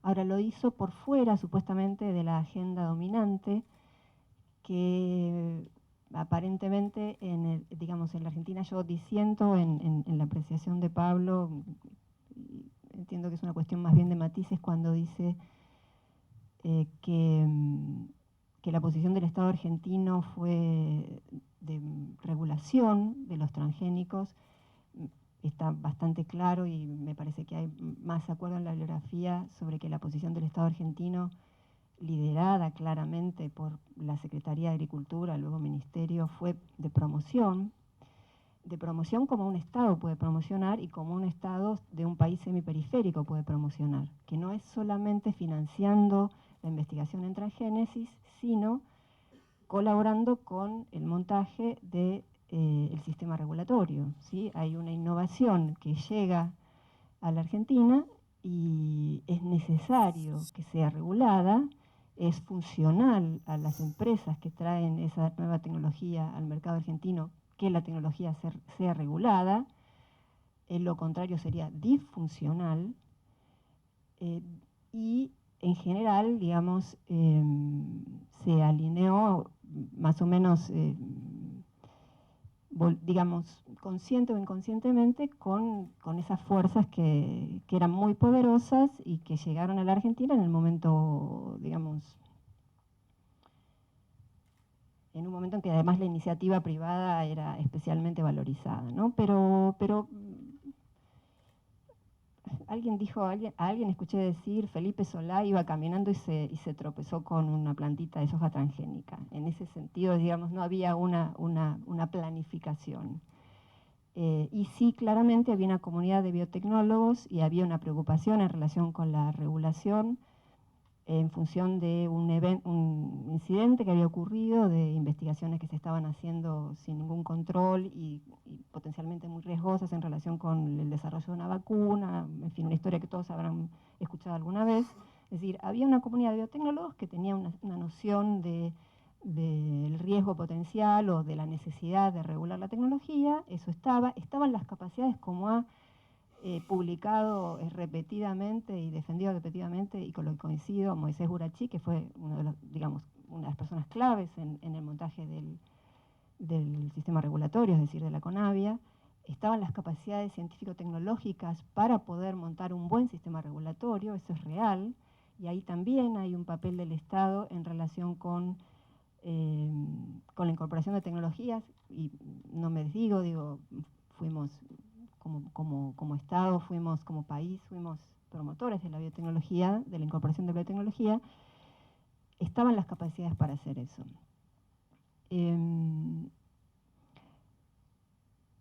Ahora lo hizo por fuera, supuestamente, de la agenda dominante, que aparentemente, digamos, en la Argentina yo disiento en la apreciación de Pablo, entiendo que es una cuestión más bien de matices cuando dice que la posición del Estado argentino fue de regulación de los transgénicos. Está bastante claro y me parece que hay más acuerdo en la bibliografía sobre que la posición del Estado argentino, liderada claramente por la Secretaría de Agricultura, luego Ministerio, fue de promoción como un Estado puede promocionar y como un Estado de un país semiperiférico puede promocionar, que no es solamente financiando la investigación en transgénesis, sino colaborando con el montaje del sistema regulatorio, ¿sí? Hay una innovación que llega a la Argentina y es necesario que sea regulada, es funcional a las empresas que traen esa nueva tecnología al mercado argentino que la tecnología sea regulada, lo contrario sería disfuncional, y en general, digamos, se alineó más o menos, digamos, consciente o inconscientemente con esas fuerzas que eran muy poderosas y que llegaron a la Argentina en el momento, digamos, en un momento en que además la iniciativa privada era especialmente valorizada, ¿no? Pero alguien dijo, a alguien escuché decir, Felipe Solá iba caminando y se tropezó con una plantita de soja transgénica. En ese sentido, digamos, no había una planificación. Y sí, claramente había una comunidad de biotecnólogos y había una preocupación en relación con la regulación en función de un incidente que había ocurrido, de investigaciones que se estaban haciendo sin ningún control y potencialmente muy riesgosas en relación con el desarrollo de una vacuna, en fin, una historia que todos habrán escuchado alguna vez. Es decir, había una comunidad de biotecnólogos que tenía una noción del riesgo potencial o de la necesidad de regular la tecnología, eso estaban las capacidades como ha publicado repetidamente y defendido repetidamente, y con lo que coincido, Moisés Burachí, que fue uno de los, digamos, una de las personas claves en el montaje del sistema regulatorio, es decir, de la CONAVIA. Estaban las capacidades científico-tecnológicas para poder montar un buen sistema regulatorio, eso es real, y ahí también hay un papel del Estado en relación con la incorporación de tecnologías, y no me desdigo, digo, fuimos como Estado, fuimos como país, fuimos promotores de la biotecnología, de la incorporación de biotecnología, estaban las capacidades para hacer eso.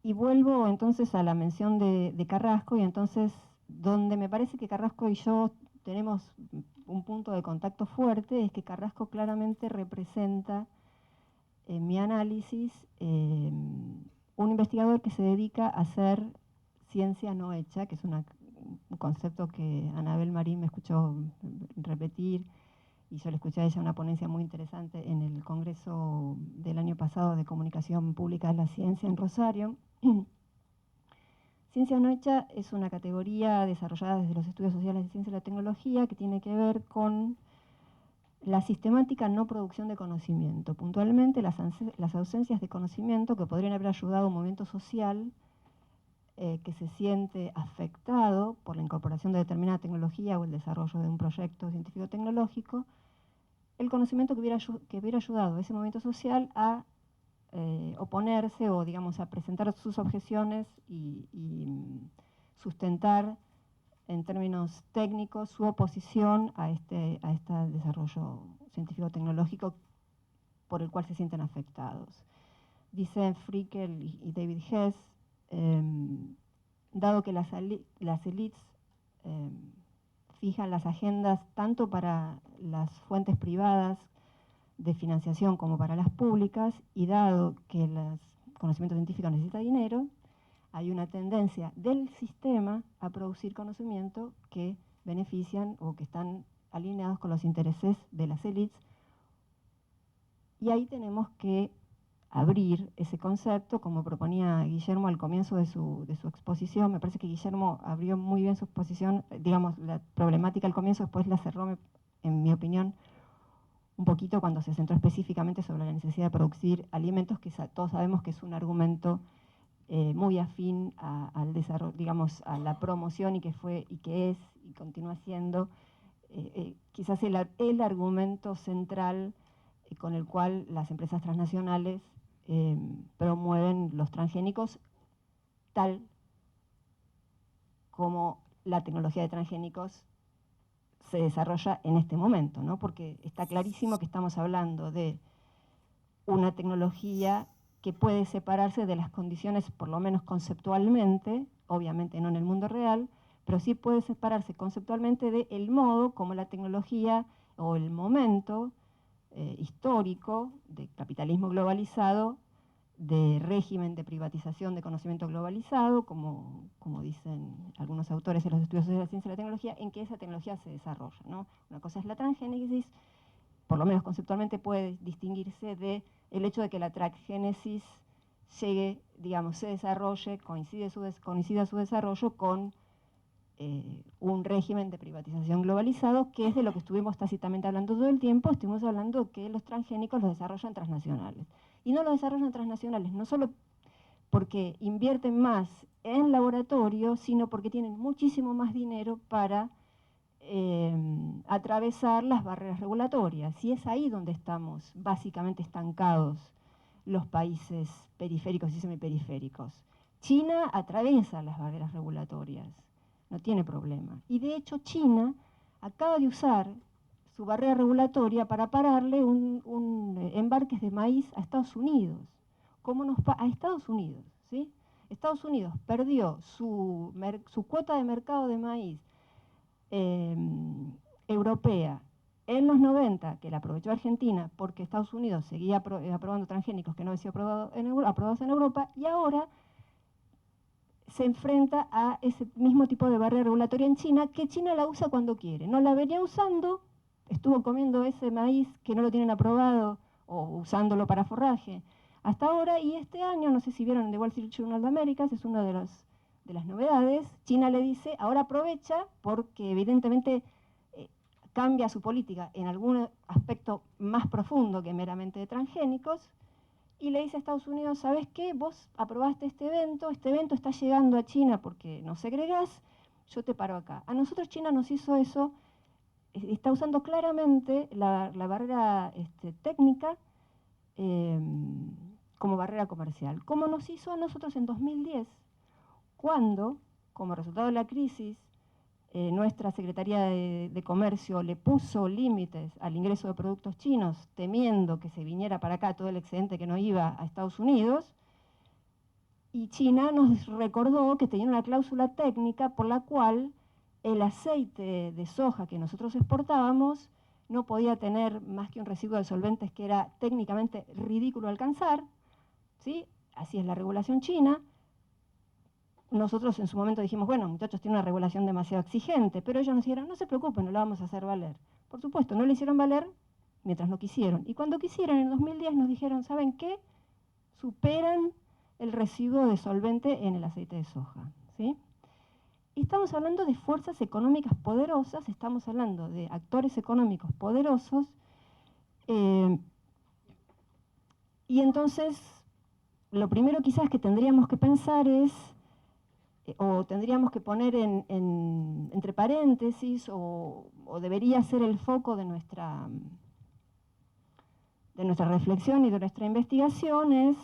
Y vuelvo entonces a la mención de Carrasco, y entonces donde me parece que Carrasco y yo tenemos un punto de contacto fuerte es que Carrasco claramente representa, en mi análisis, un investigador que se dedica a hacer ciencia no hecha, que es un concepto que Anabel Marín me escuchó repetir, y yo le escuché a ella una ponencia muy interesante en el Congreso del año pasado de Comunicación Pública de la Ciencia en Rosario. Ciencia no hecha es una categoría desarrollada desde los estudios sociales de ciencia y la tecnología que tiene que ver con la sistemática no producción de conocimiento, puntualmente las ausencias de conocimiento que podrían haber ayudado a un movimiento social que se siente afectado por la incorporación de determinada tecnología o el desarrollo de un proyecto científico-tecnológico, el conocimiento que hubiera ayudado a ese movimiento social a oponerse o, digamos, a presentar sus objeciones y sustentar en términos técnicos su oposición a este desarrollo científico-tecnológico por el cual se sienten afectados. Dicen Frickel y David Hess, dado que las élites fijan las agendas tanto para las fuentes privadas de financiación como para las públicas, y dado que el conocimiento científico necesita dinero, hay una tendencia del sistema a producir conocimiento que benefician o que están alineados con los intereses de las élites. Y ahí tenemos que abrir ese concepto, como proponía Guillermo al comienzo de su exposición. Me parece que Guillermo abrió muy bien su exposición, digamos, la problemática al comienzo, después la cerró, en mi opinión, un poquito cuando se centró específicamente sobre la necesidad de producir alimentos, que todos sabemos que es un argumento muy afín al desarrollo, digamos, a la promoción y que es y continúa siendo quizás el argumento central con el cual las empresas transnacionales promueven los transgénicos, tal como la tecnología de transgénicos se desarrolla en este momento, ¿no? Porque está clarísimo que estamos hablando de una tecnología que puede separarse de las condiciones, por lo menos conceptualmente, obviamente no en el mundo real, pero sí puede separarse conceptualmente del modo como la tecnología o el momento histórico de capitalismo globalizado, de régimen de privatización de conocimiento globalizado, como dicen algunos autores de los estudios de la ciencia y la tecnología, en que esa tecnología se desarrolla, ¿no? Una cosa es la transgénesis, por lo menos conceptualmente puede distinguirse del hecho de que la transgénesis llegue, digamos, se desarrolle, coincida su desarrollo con un régimen de privatización globalizado, que es de lo que estuvimos tácitamente hablando todo el tiempo. Estuvimos hablando que los transgénicos los desarrollan transnacionales. Y no los desarrollan transnacionales, no solo porque invierten más en laboratorio, sino porque tienen muchísimo más dinero para atravesar las barreras regulatorias. Y es ahí donde estamos básicamente estancados los países periféricos y semiperiféricos. China atraviesa las barreras regulatorias, no tiene problema. Y de hecho China acaba de usar su barrera regulatoria para pararle embarques de maíz a Estados Unidos. A Estados Unidos, ¿sí? Estados Unidos perdió su cuota de mercado de maíz europea en los 90, que la aprovechó Argentina porque Estados Unidos seguía aprobando transgénicos que no habían sido aprobados en Europa, y ahora se enfrenta a ese mismo tipo de barrera regulatoria en China, que China la usa cuando quiere. No la venía usando, estuvo comiendo ese maíz que no lo tienen aprobado o usándolo para forraje hasta ahora, y este año, no sé si vieron en The Wall Street Journal de Américas, es una de las novedades, China le dice, ahora aprovecha porque evidentemente cambia su política en algún aspecto más profundo que meramente de transgénicos, y le dice a Estados Unidos, ¿sabes qué? Vos aprobaste este evento está llegando a China porque nos segregás, yo te paro acá. A nosotros China nos hizo eso, está usando claramente la barrera técnica como barrera comercial, como nos hizo a nosotros en 2010, cuando, como resultado de la crisis, nuestra Secretaría de Comercio le puso límites al ingreso de productos chinos, temiendo que se viniera para acá todo el excedente que no iba a Estados Unidos, y China nos recordó que tenía una cláusula técnica por la cual el aceite de soja que nosotros exportábamos no podía tener más que un residuo de solventes que era técnicamente ridículo alcanzar, ¿sí? Así es la regulación china. Nosotros en su momento dijimos, bueno, muchachos, tiene una regulación demasiado exigente, pero ellos nos dijeron, no se preocupen, no la vamos a hacer valer. Por supuesto, no la hicieron valer mientras no quisieron. Y cuando quisieron, en 2010 nos dijeron, ¿saben qué? Superan el residuo de solvente en el aceite de soja, ¿sí? Y estamos hablando de fuerzas económicas poderosas, estamos hablando de actores económicos poderosos, y entonces lo primero quizás que tendríamos que pensar es, o tendríamos que poner entre paréntesis, o debería ser el foco de nuestra reflexión y de nuestra investigación, es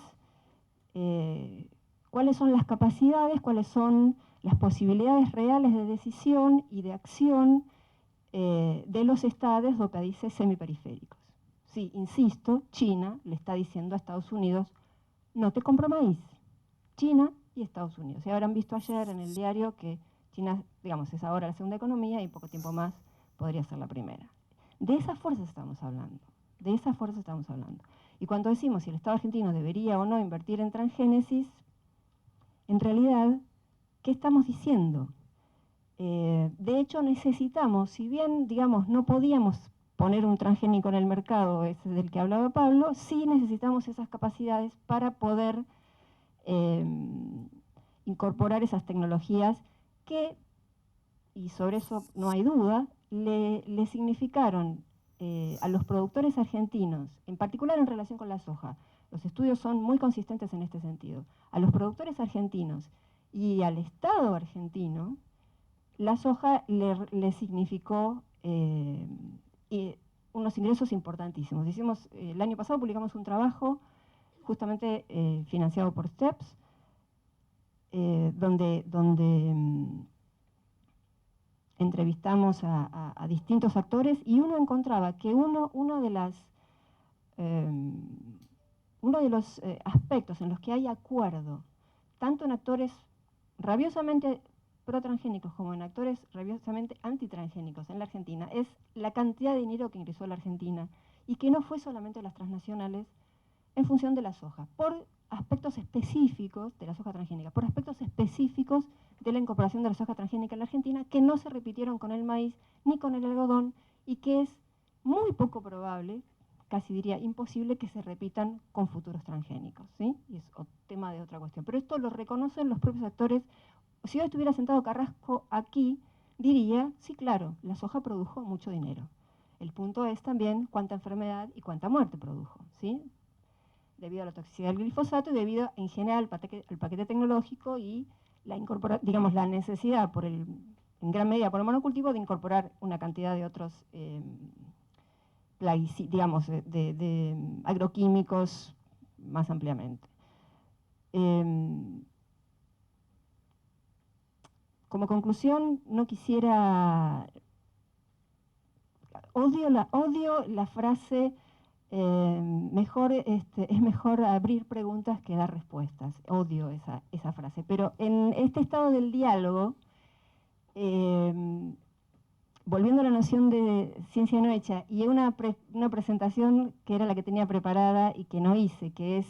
cuáles son las capacidades, cuáles son las posibilidades reales de decisión y de acción de los estados o países semiperiféricos. Sí, insisto, China le está diciendo a Estados Unidos, no te compro maíz. China y Estados Unidos. Y habrán visto ayer en el diario que China, digamos, es ahora la segunda economía y poco tiempo más podría ser la primera. De esas fuerzas estamos hablando, de esas fuerzas estamos hablando. Y cuando decimos si el Estado argentino debería o no invertir en transgénesis, en realidad, ¿qué estamos diciendo? De hecho, necesitamos, si bien, digamos, no podíamos poner un transgénico en el mercado, ese del que hablaba Pablo, sí necesitamos esas capacidades para poder incorporar esas tecnologías que, y sobre eso no hay duda, le significaron a los productores argentinos, en particular en relación con la soja, los estudios son muy consistentes en este sentido, a los productores argentinos y al Estado argentino, la soja le significó unos ingresos importantísimos. El año pasado publicamos un trabajo justamente financiado por STEPS, donde entrevistamos a distintos actores y uno encontraba que uno de los aspectos en los que hay acuerdo, tanto en actores rabiosamente pro-transgénicos como en actores rabiosamente antitransgénicos en la Argentina, es la cantidad de dinero que ingresó a la Argentina y que no fue solamente a las transnacionales en función de la soja, por aspectos específicos de la soja transgénica, por aspectos específicos de la incorporación de la soja transgénica en la Argentina que no se repitieron con el maíz ni con el algodón y que es muy poco probable, casi diría imposible, que se repitan con futuros transgénicos, ¿sí? Y es tema de otra cuestión. Pero esto lo reconocen los propios actores. Si hoy estuviera sentado Carrasco aquí, diría, sí, claro, la soja produjo mucho dinero. El punto es también cuánta enfermedad y cuánta muerte produjo, ¿sí? Debido a la toxicidad del glifosato y debido en general al paquete tecnológico y la necesidad en gran medida por el monocultivo de incorporar una cantidad de otros de agroquímicos más ampliamente. Como conclusión, no quisiera... Odio la frase es mejor abrir preguntas que dar respuestas. Odio esa frase. Pero en este estado del diálogo, volviendo a la noción de ciencia no hecha, y una presentación que era la que tenía preparada y que no hice, que es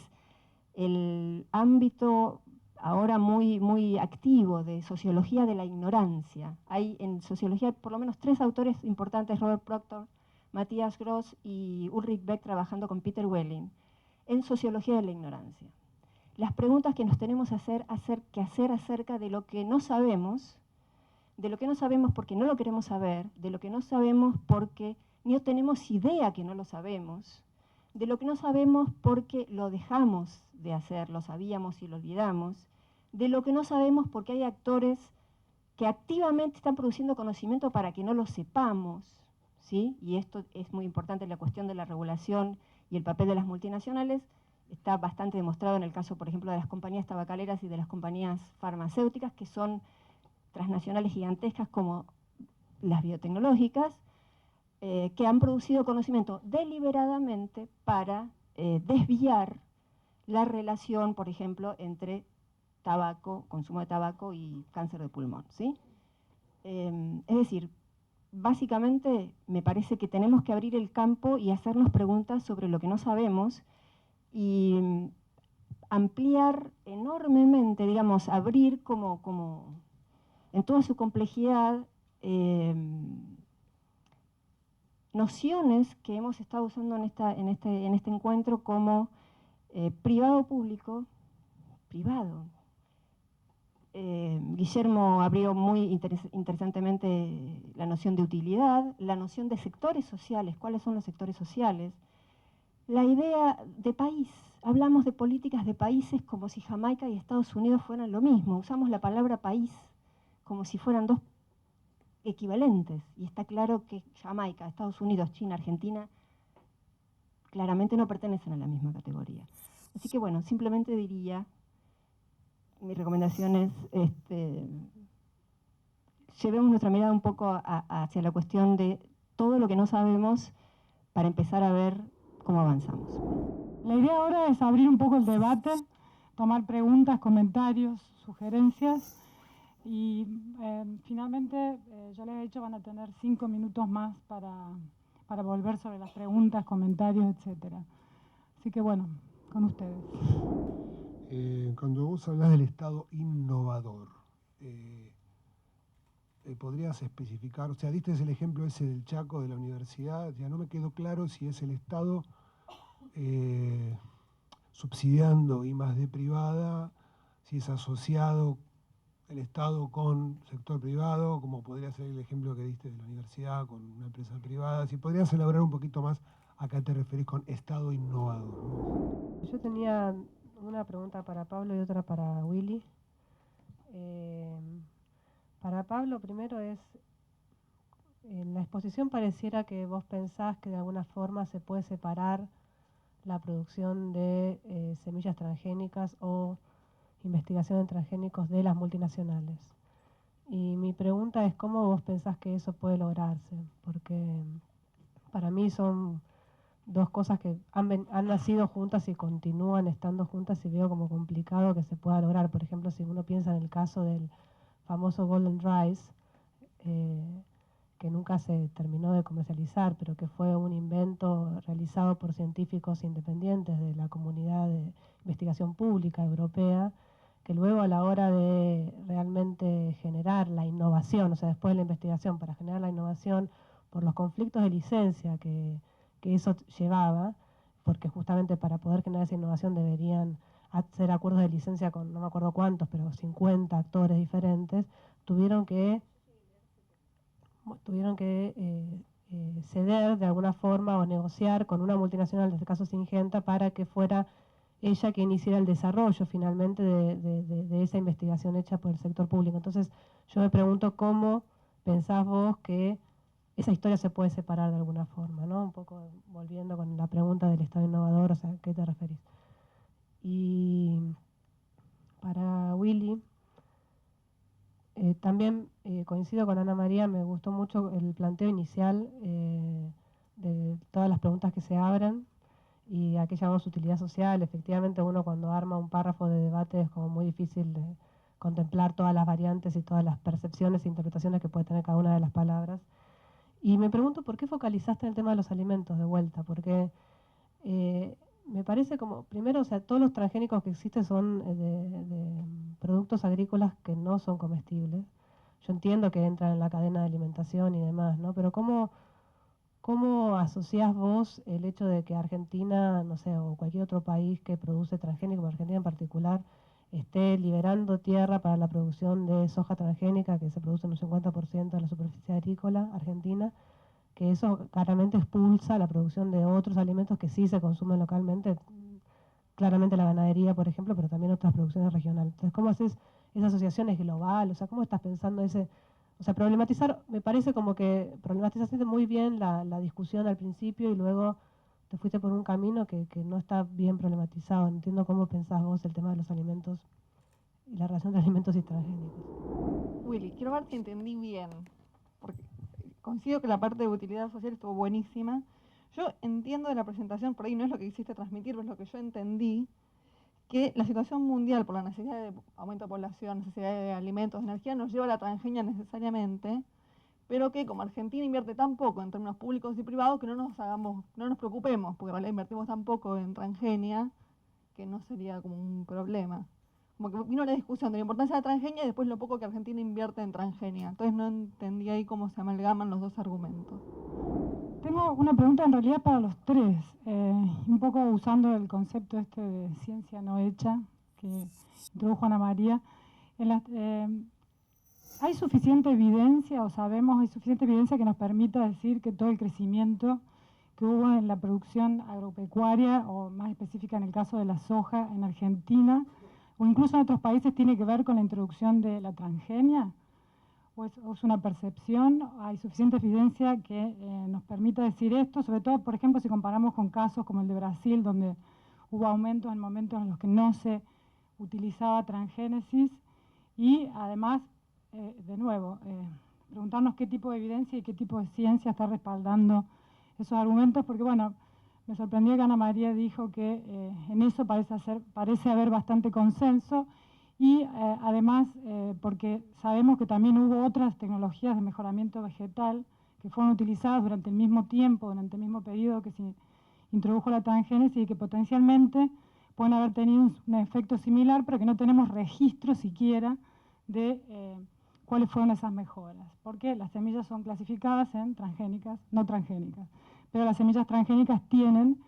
el ámbito ahora muy activo de sociología de la ignorancia. Hay en sociología por lo menos 3 autores importantes, Robert Proctor, Matthias Gross y Ulrich Beck, trabajando con Peter Welling, en sociología de la ignorancia. Las preguntas que nos tenemos que hacer acerca de lo que no sabemos porque no lo queremos saber, de lo que no sabemos porque no tenemos idea que no lo sabemos, de lo que no sabemos porque lo dejamos de hacer, lo sabíamos y lo olvidamos, de lo que no sabemos porque hay actores que activamente están produciendo conocimiento para que no lo sepamos, ¿sí? Y esto es muy importante en la cuestión de la regulación y el papel de las multinacionales. Está bastante demostrado en el caso, por ejemplo, de las compañías tabacaleras y de las compañías farmacéuticas, que son transnacionales gigantescas como las biotecnológicas, que han producido conocimiento deliberadamente para desviar la relación, por ejemplo, entre consumo de tabaco y cáncer de pulmón, ¿sí? Es decir, básicamente me parece que tenemos que abrir el campo y hacernos preguntas sobre lo que no sabemos y ampliar enormemente, digamos, abrir como en toda su complejidad nociones que hemos estado usando en este encuentro como privado-público, privado. Guillermo abrió muy interesantemente la noción de utilidad, la noción de sectores sociales, cuáles son los sectores sociales, la idea de país. Hablamos de políticas de países como si Jamaica y Estados Unidos fueran lo mismo. Usamos la palabra país como si fueran dos equivalentes. Y está claro que Jamaica, Estados Unidos, China, Argentina, claramente no pertenecen a la misma categoría. Así que bueno, simplemente diría, mi recomendación es, llevemos nuestra mirada un poco hacia la cuestión de todo lo que no sabemos para empezar a ver cómo avanzamos. La idea ahora es abrir un poco el debate, tomar preguntas, comentarios, sugerencias y finalmente, ya les he dicho, van a tener 5 minutos más para volver sobre las preguntas, comentarios, etcétera. Así que bueno, con ustedes. Cuando vos hablas del Estado innovador, ¿podrías especificar? O sea, diste el ejemplo ese del Chaco de la universidad, ya no me quedó claro si es el Estado subsidiando I+D privada, si es asociado el Estado con sector privado, como podría ser el ejemplo que diste de la universidad con una empresa privada. Si podrías elaborar un poquito más a qué te referís con Estado innovador, ¿no? Yo tenía una pregunta para Pablo y otra para Willy. Para Pablo, primero es, en la exposición pareciera que vos pensás que de alguna forma se puede separar la producción de semillas transgénicas o investigación en transgénicos de las multinacionales. Y mi pregunta es, ¿cómo vos pensás que eso puede lograrse? Porque para mí son dos cosas que han nacido juntas y continúan estando juntas y veo como complicado que se pueda lograr. Por ejemplo, si uno piensa en el caso del famoso Golden Rice, que nunca se terminó de comercializar, pero que fue un invento realizado por científicos independientes de la comunidad de investigación pública europea, que luego a la hora de realmente generar la innovación, o sea, después de la investigación, para generar la innovación, por los conflictos de licencia que eso llevaba, porque justamente para poder generar esa innovación deberían hacer acuerdos de licencia con no me acuerdo cuántos, pero 50 actores diferentes, tuvieron que ceder de alguna forma o negociar con una multinacional, en este caso Syngenta, para que fuera ella quien hiciera el desarrollo finalmente de esa investigación hecha por el sector público. Entonces yo me pregunto cómo pensás vos que esa historia se puede separar de alguna forma, ¿no? Un poco volviendo con la pregunta del Estado innovador, o sea, ¿a qué te referís? Y para Willy, también coincido con Ana María, me gustó mucho el planteo inicial de todas las preguntas que se abren y a qué llamamos utilidad social. Efectivamente, uno cuando arma un párrafo de debate es como muy difícil de contemplar todas las variantes y todas las percepciones e interpretaciones que puede tener cada una de las palabras. Y me pregunto por qué focalizaste en el tema de los alimentos de vuelta, porque me parece como, primero, o sea, todos los transgénicos que existen son de productos agrícolas que no son comestibles. Yo entiendo que entran en la cadena de alimentación y demás, ¿no? Pero ¿cómo asociás vos el hecho de que Argentina, no sé, o cualquier otro país que produce transgénicos, Argentina en particular, esté liberando tierra para la producción de soja transgénica, que se produce en un 50% de la superficie agrícola argentina, que eso claramente expulsa la producción de otros alimentos que sí se consumen localmente, claramente la ganadería, por ejemplo, pero también otras producciones regionales? Entonces, ¿cómo haces esa asociación es global? O sea, ¿cómo estás pensando ese? O sea, problematizar, me parece como que problematizaste muy bien la discusión al principio y luego te fuiste por un camino que no está bien problematizado. Entiendo cómo pensás vos el tema de los alimentos y la relación de alimentos y transgénicos. Willy, quiero ver si entendí bien, porque coincido que la parte de utilidad social estuvo buenísima. Yo entiendo de la presentación, por ahí no es lo que quisiste transmitir, pero es lo que yo entendí, que la situación mundial por la necesidad de aumento de población, necesidad de alimentos, de energía, nos lleva a la transgenia necesariamente, pero que como Argentina invierte tan poco en términos públicos y privados, que no nos preocupemos, porque en realidad invertimos tan poco en transgenia, que no sería como un problema. Como que vino la discusión de la importancia de la transgenia y después lo poco que Argentina invierte en transgenia. Entonces no entendí ahí cómo se amalgaman los dos argumentos. Tengo una pregunta en realidad para los tres, un poco usando el concepto este de ciencia no hecha que introdujo Ana María. ¿Hay suficiente evidencia o sabemos, hay suficiente evidencia que nos permita decir que todo el crecimiento que hubo en la producción agropecuaria, o más específica en el caso de la soja en Argentina, o incluso en otros países, tiene que ver con la introducción de la transgenia? ¿O es una percepción? ¿Hay suficiente evidencia que nos permita decir esto? Sobre todo, por ejemplo, si comparamos con casos como el de Brasil, donde hubo aumentos en momentos en los que no se utilizaba transgénesis, y además, de nuevo, preguntarnos qué tipo de evidencia y qué tipo de ciencia está respaldando esos argumentos, porque bueno, me sorprendió que Ana María dijo que en eso parece haber bastante consenso, y además porque sabemos que también hubo otras tecnologías de mejoramiento vegetal que fueron utilizadas durante el mismo tiempo, durante el mismo periodo que se introdujo la transgénesis, y que potencialmente pueden haber tenido un efecto similar, pero que no tenemos registro siquiera de cuáles fueron esas mejoras, porque las semillas son clasificadas en transgénicas, no transgénicas, pero las semillas transgénicas tienen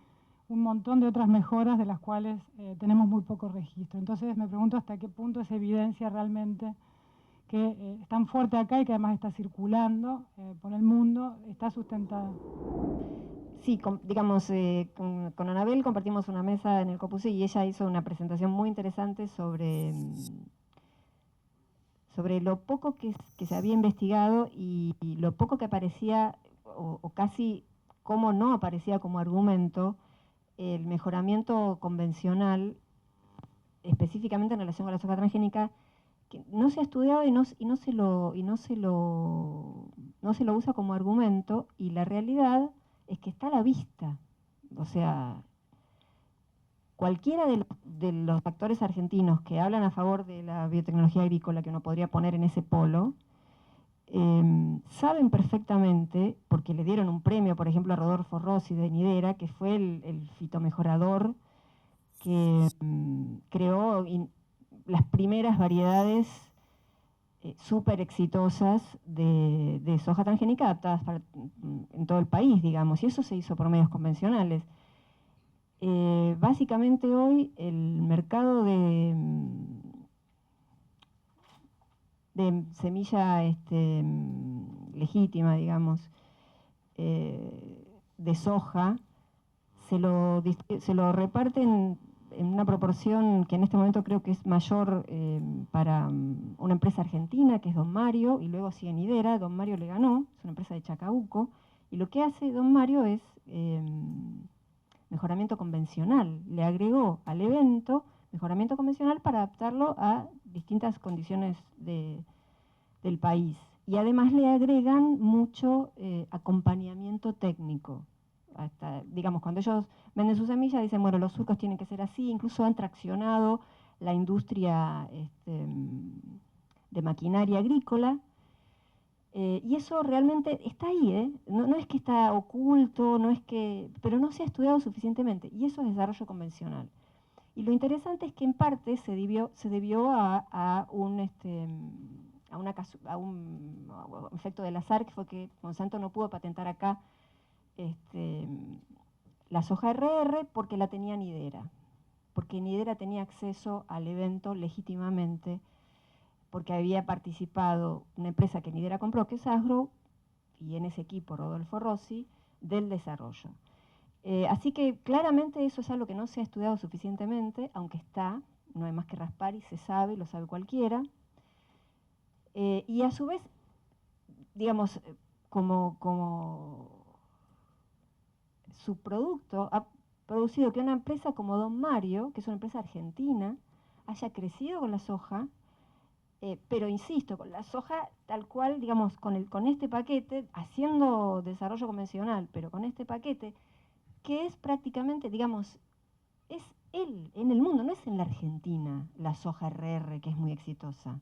un montón de otras mejoras de las cuales tenemos muy poco registro. Entonces me pregunto hasta qué punto esa evidencia realmente que es tan fuerte acá y que además está circulando por el mundo, está sustentada. Sí, digamos, con Anabel compartimos una mesa en el Copusí y ella hizo una presentación muy interesante sobre lo poco que se había investigado y lo poco que aparecía, o casi cómo no aparecía como argumento, el mejoramiento convencional, específicamente en relación con la soja transgénica, que no se ha estudiado y no se lo usa como argumento, y la realidad es que está a la vista. O sea, cualquiera de los actores argentinos que hablan a favor de la biotecnología agrícola, que uno podría poner en ese polo, saben perfectamente, porque le dieron un premio, por ejemplo, a Rodolfo Rossi de Nidera, que fue el fitomejorador que creó las primeras variedades súper exitosas de soja transgénica adaptadas en todo el país, digamos, y eso se hizo por medios convencionales. Básicamente hoy el mercado de semilla legítima, digamos, de soja, se lo reparten en una proporción que en este momento creo que es mayor para una empresa argentina, que es Don Mario, y luego sigue Nidera. Don Mario le ganó, es una empresa de Chacabuco, y lo que hace Don Mario es mejoramiento convencional. Le agregó al evento mejoramiento convencional para adaptarlo a distintas condiciones del país. Y además le agregan mucho acompañamiento técnico. Hasta, digamos, cuando ellos venden sus semillas, dicen, bueno, los surcos tienen que ser así, incluso han traccionado la industria de maquinaria agrícola, y eso realmente está ahí, no es que está oculto, pero no se ha estudiado suficientemente, y eso es desarrollo convencional. Y lo interesante es que en parte se debió a un efecto del azar, que fue que Monsanto no pudo patentar acá la soja RR porque la tenía Nidera, porque Nidera tenía acceso al evento legítimamente, porque había participado una empresa que Nidera compró, que es Agro, y en ese equipo Rodolfo Rossi, del desarrollo. Así que claramente eso es algo que no se ha estudiado suficientemente, aunque está, no hay más que raspar y se sabe, lo sabe cualquiera. Y a su vez, digamos, como su producto ha producido que una empresa como Don Mario, que es una empresa argentina, haya crecido con la soja, pero insisto, con la soja tal cual, digamos, con este paquete, haciendo desarrollo convencional, pero con este paquete, que es prácticamente, digamos, es en el mundo, no es en la Argentina la soja RR, que es muy exitosa.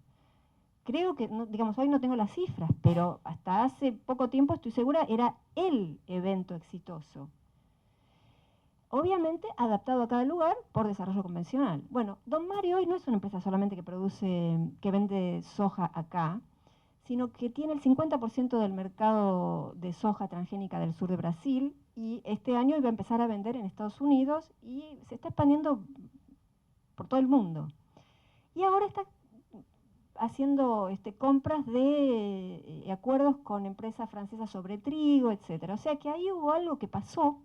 Creo que, digamos, hoy no tengo las cifras, pero hasta hace poco tiempo, estoy segura, era el evento exitoso. Obviamente adaptado a cada lugar por desarrollo convencional. Bueno, Don Mario hoy no es una empresa solamente que vende soja acá, sino que tiene el 50% del mercado de soja transgénica del sur de Brasil, y este año iba a empezar a vender en Estados Unidos y se está expandiendo por todo el mundo. Y ahora está haciendo compras de acuerdos con empresas francesas sobre trigo, etc. O sea que ahí hubo algo que pasó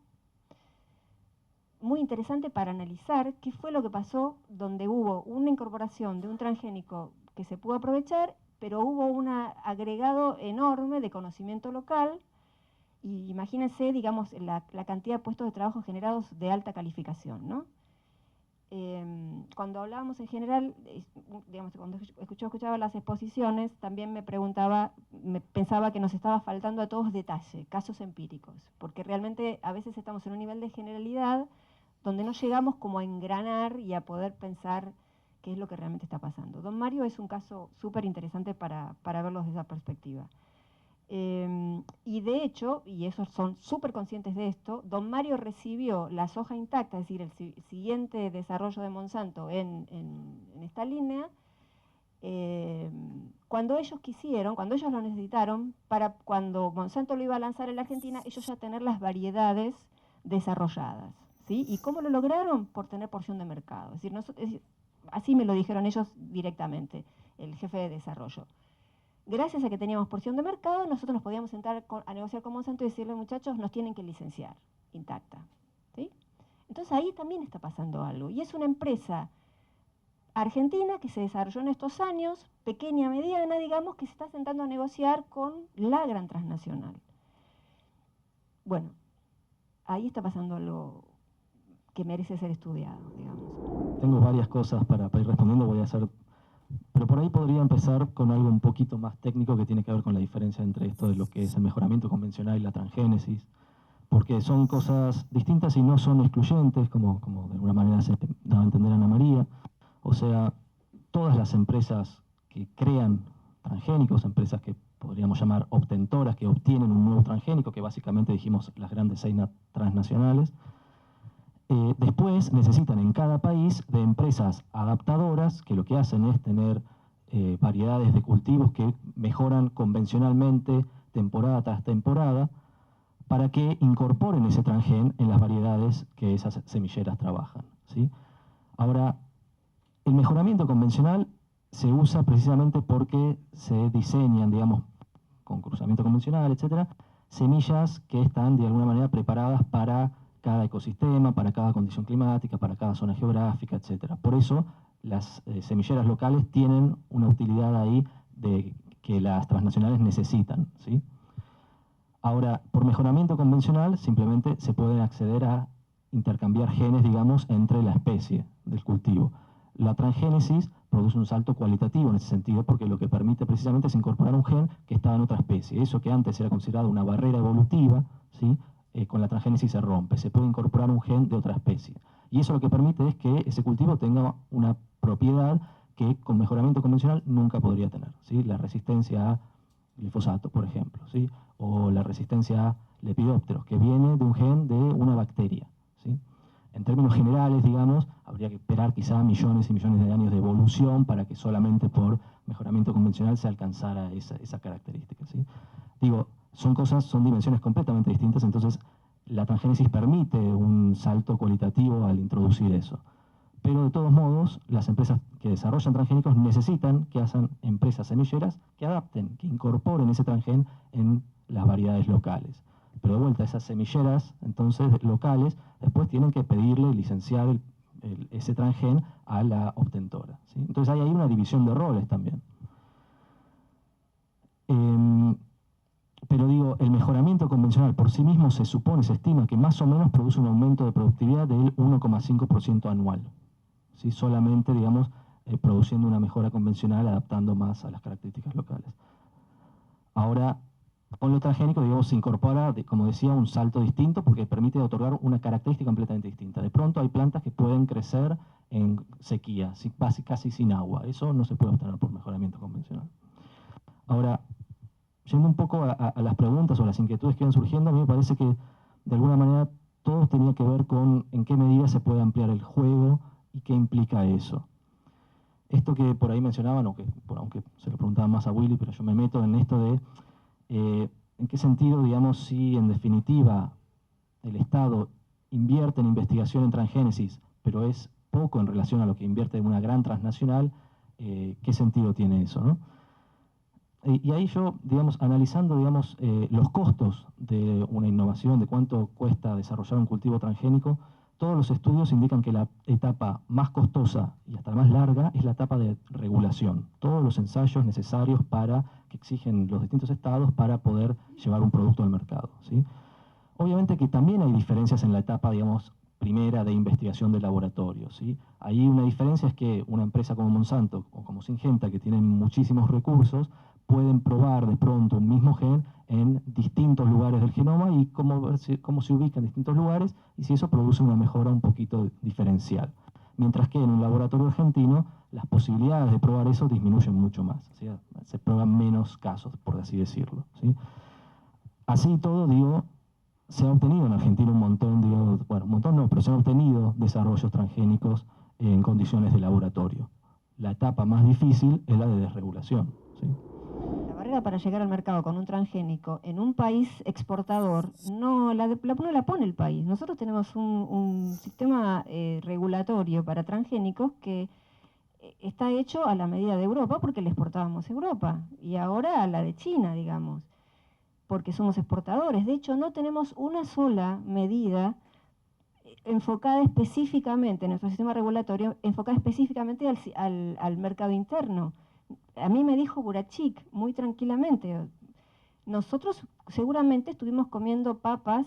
muy interesante para analizar qué fue lo que pasó, donde hubo una incorporación de un transgénico que se pudo aprovechar, pero hubo un agregado enorme de conocimiento local, y imagínense, digamos, la cantidad de puestos de trabajo generados de alta calificación, ¿no? Cuando hablábamos en general, digamos, cuando escuchaba las exposiciones, también pensaba que nos estaba faltando a todos detalle, casos empíricos, porque realmente a veces estamos en un nivel de generalidad donde no llegamos como a engranar y a poder pensar qué es lo que realmente está pasando. Don Mario es un caso súper interesante para verlo desde esa perspectiva. Y de hecho, y esos son súper conscientes de esto, Don Mario recibió la soja intacta, es decir, el siguiente desarrollo de Monsanto en esta línea, cuando ellos quisieron, cuando ellos lo necesitaron, para cuando Monsanto lo iba a lanzar en la Argentina, ellos ya tener las variedades desarrolladas, ¿sí? ¿Y cómo lo lograron? Por tener porción de mercado. Es decir, así me lo dijeron ellos directamente, el jefe de desarrollo. gracias a que teníamos porción de mercado, nosotros nos podíamos sentar a negociar con Monsanto y decirle, muchachos, nos tienen que licenciar, intacta. ¿Sí? Entonces ahí también está pasando algo. Y es una empresa argentina que se desarrolló en estos años, pequeña, mediana, digamos, que se está sentando a negociar con la gran transnacional. Bueno, ahí está pasando algo que merece ser estudiado, digamos. Tengo varias cosas para ir respondiendo, voy a hacer... Pero por ahí podría empezar con algo un poquito más técnico que tiene que ver con la diferencia entre esto de lo que es el mejoramiento convencional y la transgénesis, porque son cosas distintas y no son excluyentes, como de alguna manera se daba a entender Ana María. O sea, todas las empresas que crean transgénicos, empresas que podríamos llamar obtentoras, que obtienen un nuevo transgénico, que básicamente dijimos las grandes 6 transnacionales, después necesitan en cada país de empresas adaptadoras que lo que hacen es tener variedades de cultivos que mejoran convencionalmente temporada tras temporada para que incorporen ese transgén en las variedades que esas semilleras trabajan, ¿sí? Ahora, el mejoramiento convencional se usa precisamente porque se diseñan, digamos, con cruzamiento convencional, etcétera, semillas que están de alguna manera preparadas para cada ecosistema, para cada condición climática, para cada zona geográfica, etcétera. Por eso las semilleras locales tienen una utilidad ahí que las transnacionales necesitan, ¿sí? Ahora, por mejoramiento convencional simplemente se puede acceder a intercambiar genes, digamos, entre la especie del cultivo. La transgénesis produce un salto cualitativo en ese sentido porque lo que permite precisamente es incorporar un gen que estaba en otra especie. Eso que antes era considerado una barrera evolutiva, ¿sí? Con la transgénesis se rompe, se puede incorporar un gen de otra especie. Y eso lo que permite es que ese cultivo tenga una propiedad que con mejoramiento convencional nunca podría tener, ¿sí? La resistencia a glifosato, por ejemplo, ¿sí? O la resistencia a lepidópteros, que viene de un gen de una bacteria, ¿sí? En términos generales, digamos, habría que esperar quizá millones y millones de años de evolución para que solamente por mejoramiento convencional se alcanzara esa característica, ¿sí? Digo, son dimensiones completamente distintas, entonces la transgénesis permite un salto cualitativo al introducir eso. Pero de todos modos, las empresas que desarrollan transgénicos necesitan que hacen empresas semilleras que adapten, que incorporen ese transgén en las variedades locales. Pero de vuelta, esas semilleras, entonces, locales, después tienen que pedirle, licenciar ese transgén a la obtentora, ¿sí? Entonces hay una división de roles también. Pero digo, el mejoramiento convencional por sí mismo se estima que más o menos produce un aumento de productividad del 1,5% anual. ¿Sí? Solamente, digamos, produciendo una mejora convencional, adaptando más a las características locales. Ahora, con lo transgénico, digamos, se incorpora, como decía, un salto distinto porque permite otorgar una característica completamente distinta. De pronto hay plantas que pueden crecer en sequía, casi sin agua. Eso no se puede obtener por mejoramiento convencional. Ahora, yendo un poco a las preguntas o las inquietudes que van surgiendo, a mí me parece que, de alguna manera, todo tenía que ver con en qué medida se puede ampliar el juego y qué implica eso. Esto que por ahí mencionaban, aunque se lo preguntaban más a Willy, pero yo me meto en esto de en qué sentido, digamos, si en definitiva el Estado invierte en investigación en transgénesis, pero es poco en relación a lo que invierte en una gran transnacional, ¿qué sentido tiene eso, ¿no? Y ahí yo, digamos, analizando, digamos, los costos de una innovación, de cuánto cuesta desarrollar un cultivo transgénico, todos los estudios indican que la etapa más costosa y hasta la más larga es la etapa de regulación. Todos los ensayos necesarios que exigen los distintos estados para poder llevar un producto al mercado, ¿sí? Obviamente que también hay diferencias en la etapa, digamos, primera de investigación de laboratorio, ¿sí? Ahí una diferencia es que una empresa como Monsanto o como Syngenta, que tienen muchísimos recursos, pueden probar de pronto un mismo gen en distintos lugares del genoma y cómo se ubica en distintos lugares y si eso produce una mejora un poquito diferencial. Mientras que en un laboratorio argentino las posibilidades de probar eso disminuyen mucho más, ¿sí? Se prueban menos casos, por así decirlo, ¿sí? Así todo, digo, se ha obtenido en Argentina un montón, digo, bueno, un montón no, pero se han obtenido desarrollos transgénicos en condiciones de laboratorio. La etapa más difícil es la de desregulación, ¿sí? La barrera para llegar al mercado con un transgénico en un país exportador no la pone el país. Nosotros tenemos un sistema regulatorio para transgénicos que está hecho a la medida de Europa porque le exportábamos a Europa y ahora a la de China, digamos, porque somos exportadores. De hecho, no tenemos una sola medida enfocada específicamente en nuestro sistema regulatorio, enfocada específicamente al mercado interno. A mí me dijo Burachik muy tranquilamente, nosotros seguramente estuvimos comiendo papas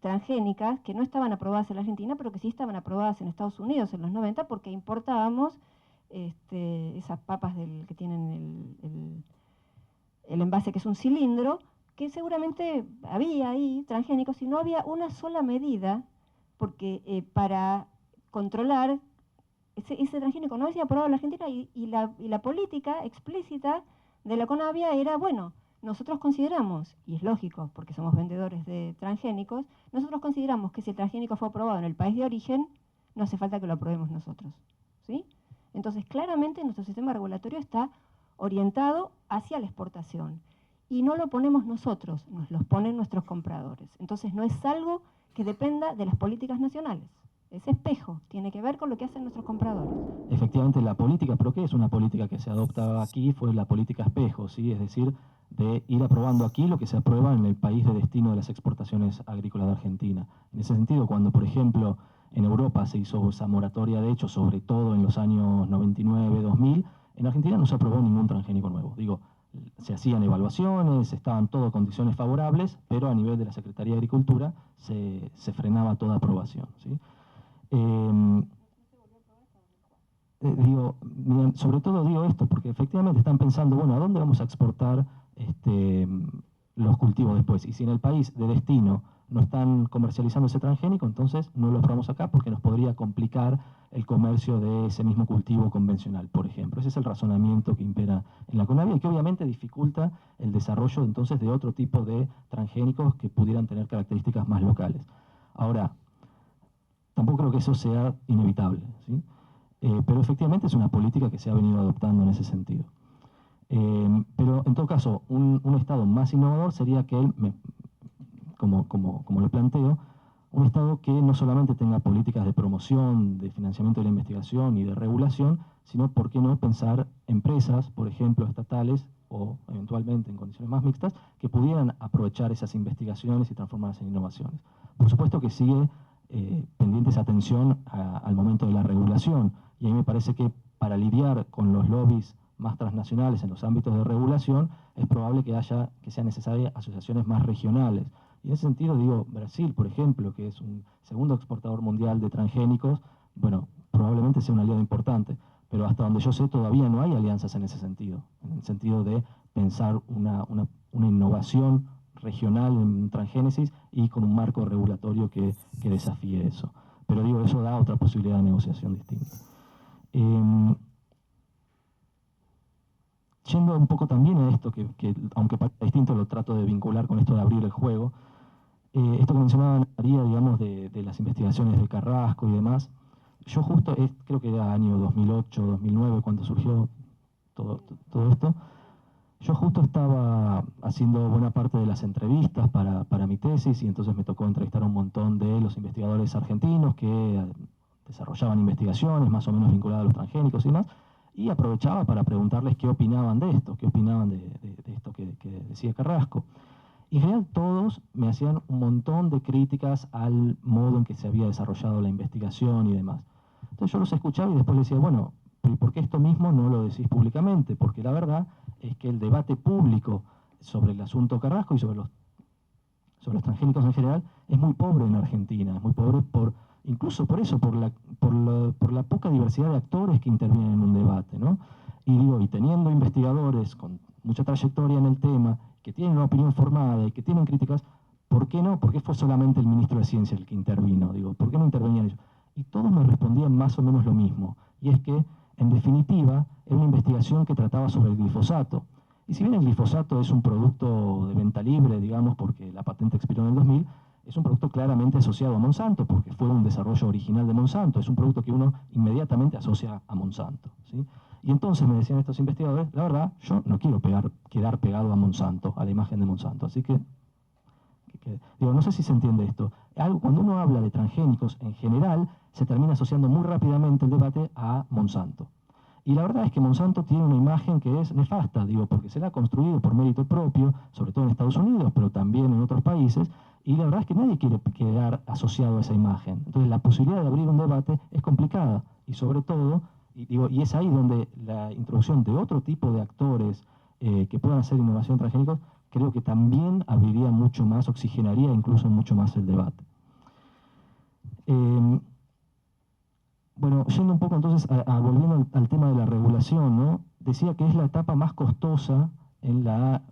transgénicas que no estaban aprobadas en la Argentina, pero que sí estaban aprobadas en Estados Unidos en los 90 porque importábamos esas papas que tienen el envase que es un cilindro, que seguramente había ahí transgénicos y no había una sola medida porque para controlar ese transgénico no había aprobado en la Argentina y la política explícita de la CONAVIA era, bueno, nosotros consideramos, y es lógico porque somos vendedores de transgénicos, nosotros consideramos que si el transgénico fue aprobado en el país de origen, no hace falta que lo aprobemos nosotros, ¿sí? Entonces, claramente nuestro sistema regulatorio está orientado hacia la exportación y no lo ponemos nosotros, nos lo ponen nuestros compradores. Entonces, no es algo que dependa de las políticas nacionales. Es espejo, tiene que ver con lo que hacen nuestros compradores. Efectivamente, la política, pero ¿qué es una política que se adopta aquí? Fue la política espejo, ¿sí? Es decir, de ir aprobando aquí lo que se aprueba en el país de destino de las exportaciones agrícolas de Argentina. En ese sentido, cuando, por ejemplo, en Europa se hizo esa moratoria, de hecho, sobre todo en los años 99, 2000, en Argentina no se aprobó ningún transgénico nuevo. Digo, se hacían evaluaciones, estaban todo condiciones favorables, pero a nivel de la Secretaría de Agricultura se frenaba toda aprobación, ¿sí? Sobre todo digo esto porque efectivamente están pensando, bueno, ¿a dónde vamos a exportar los cultivos después? Y si en el país de destino no están comercializando ese transgénico, entonces no lo aprobamos acá porque nos podría complicar el comercio de ese mismo cultivo convencional, por ejemplo. Ese es el razonamiento que impera en la CONAVIA y que obviamente dificulta el desarrollo entonces de otro tipo de transgénicos que pudieran tener características más locales. Ahora, tampoco creo que eso sea inevitable, ¿sí? Pero efectivamente es una política que se ha venido adoptando en ese sentido. Pero en todo caso, un Estado más innovador sería que, como lo planteo, un Estado que no solamente tenga políticas de promoción, de financiamiento de la investigación y de regulación, sino, ¿por qué no pensar empresas, por ejemplo, estatales o eventualmente en condiciones más mixtas, que pudieran aprovechar esas investigaciones y transformarlas en innovaciones? Por supuesto que sigue pendiente esa atención al momento de la regulación, y a mí me parece que para lidiar con los lobbies más transnacionales en los ámbitos de regulación, es probable que sean necesarias asociaciones más regionales. Y en ese sentido, digo, Brasil, por ejemplo, que es un segundo exportador mundial de transgénicos, bueno, probablemente sea un aliado importante, pero hasta donde yo sé todavía no hay alianzas en ese sentido, en el sentido de pensar una innovación regional en transgénesis y con un marco regulatorio que desafíe eso. Pero digo, eso da otra posibilidad de negociación distinta. Yendo un poco también a esto, que aunque parezca distinto, lo trato de vincular con esto de abrir el juego, esto que mencionaba Ana María, digamos, de las investigaciones de Carrasco y demás, yo justo, creo que era año 2008, 2009, cuando surgió todo esto, yo justo estaba haciendo buena parte de las entrevistas para mi tesis y entonces me tocó entrevistar a un montón de los investigadores argentinos que desarrollaban investigaciones más o menos vinculadas a los transgénicos y demás, y aprovechaba para preguntarles qué opinaban de esto, qué opinaban de esto que decía Carrasco. Y en general todos me hacían un montón de críticas al modo en que se había desarrollado la investigación y demás. Entonces yo los escuchaba y después les decía, bueno, ¿y por qué esto mismo no lo decís públicamente? Porque la verdad es que el debate público sobre el asunto Carrasco y sobre los transgénicos en general es muy pobre en Argentina, es muy pobre incluso por eso, por la poca diversidad de actores que intervienen en un debate, ¿no? Y teniendo investigadores con mucha trayectoria en el tema, que tienen una opinión formada y que tienen críticas, ¿por qué no? ¿Por qué fue solamente el ministro de Ciencia el que intervino? ¿Por qué no intervenían ellos? Y todos me respondían más o menos lo mismo, y es que, en definitiva, era una investigación que trataba sobre el glifosato. Y si bien el glifosato es un producto de venta libre, digamos, porque la patente expiró en el 2000, es un producto claramente asociado a Monsanto, porque fue un desarrollo original de Monsanto, es un producto que uno inmediatamente asocia a Monsanto, ¿sí? Y entonces me decían estos investigadores, la verdad, yo no quiero quedar pegado a Monsanto, a la imagen de Monsanto, así que digo, no sé si se entiende esto. Cuando uno habla de transgénicos, en general, se termina asociando muy rápidamente el debate a Monsanto. Y la verdad es que Monsanto tiene una imagen que es nefasta, digo, porque se la ha construido por mérito propio, sobre todo en Estados Unidos, pero también en otros países, y la verdad es que nadie quiere quedar asociado a esa imagen. Entonces la posibilidad de abrir un debate es complicada, y sobre todo, y es ahí donde la introducción de otro tipo de actores que puedan hacer innovación transgénicos, creo que también abriría mucho más, oxigenaría incluso mucho más el debate. Bueno, yendo un poco entonces, volviendo al tema de la regulación, ¿no? Decía que es la etapa más costosa en la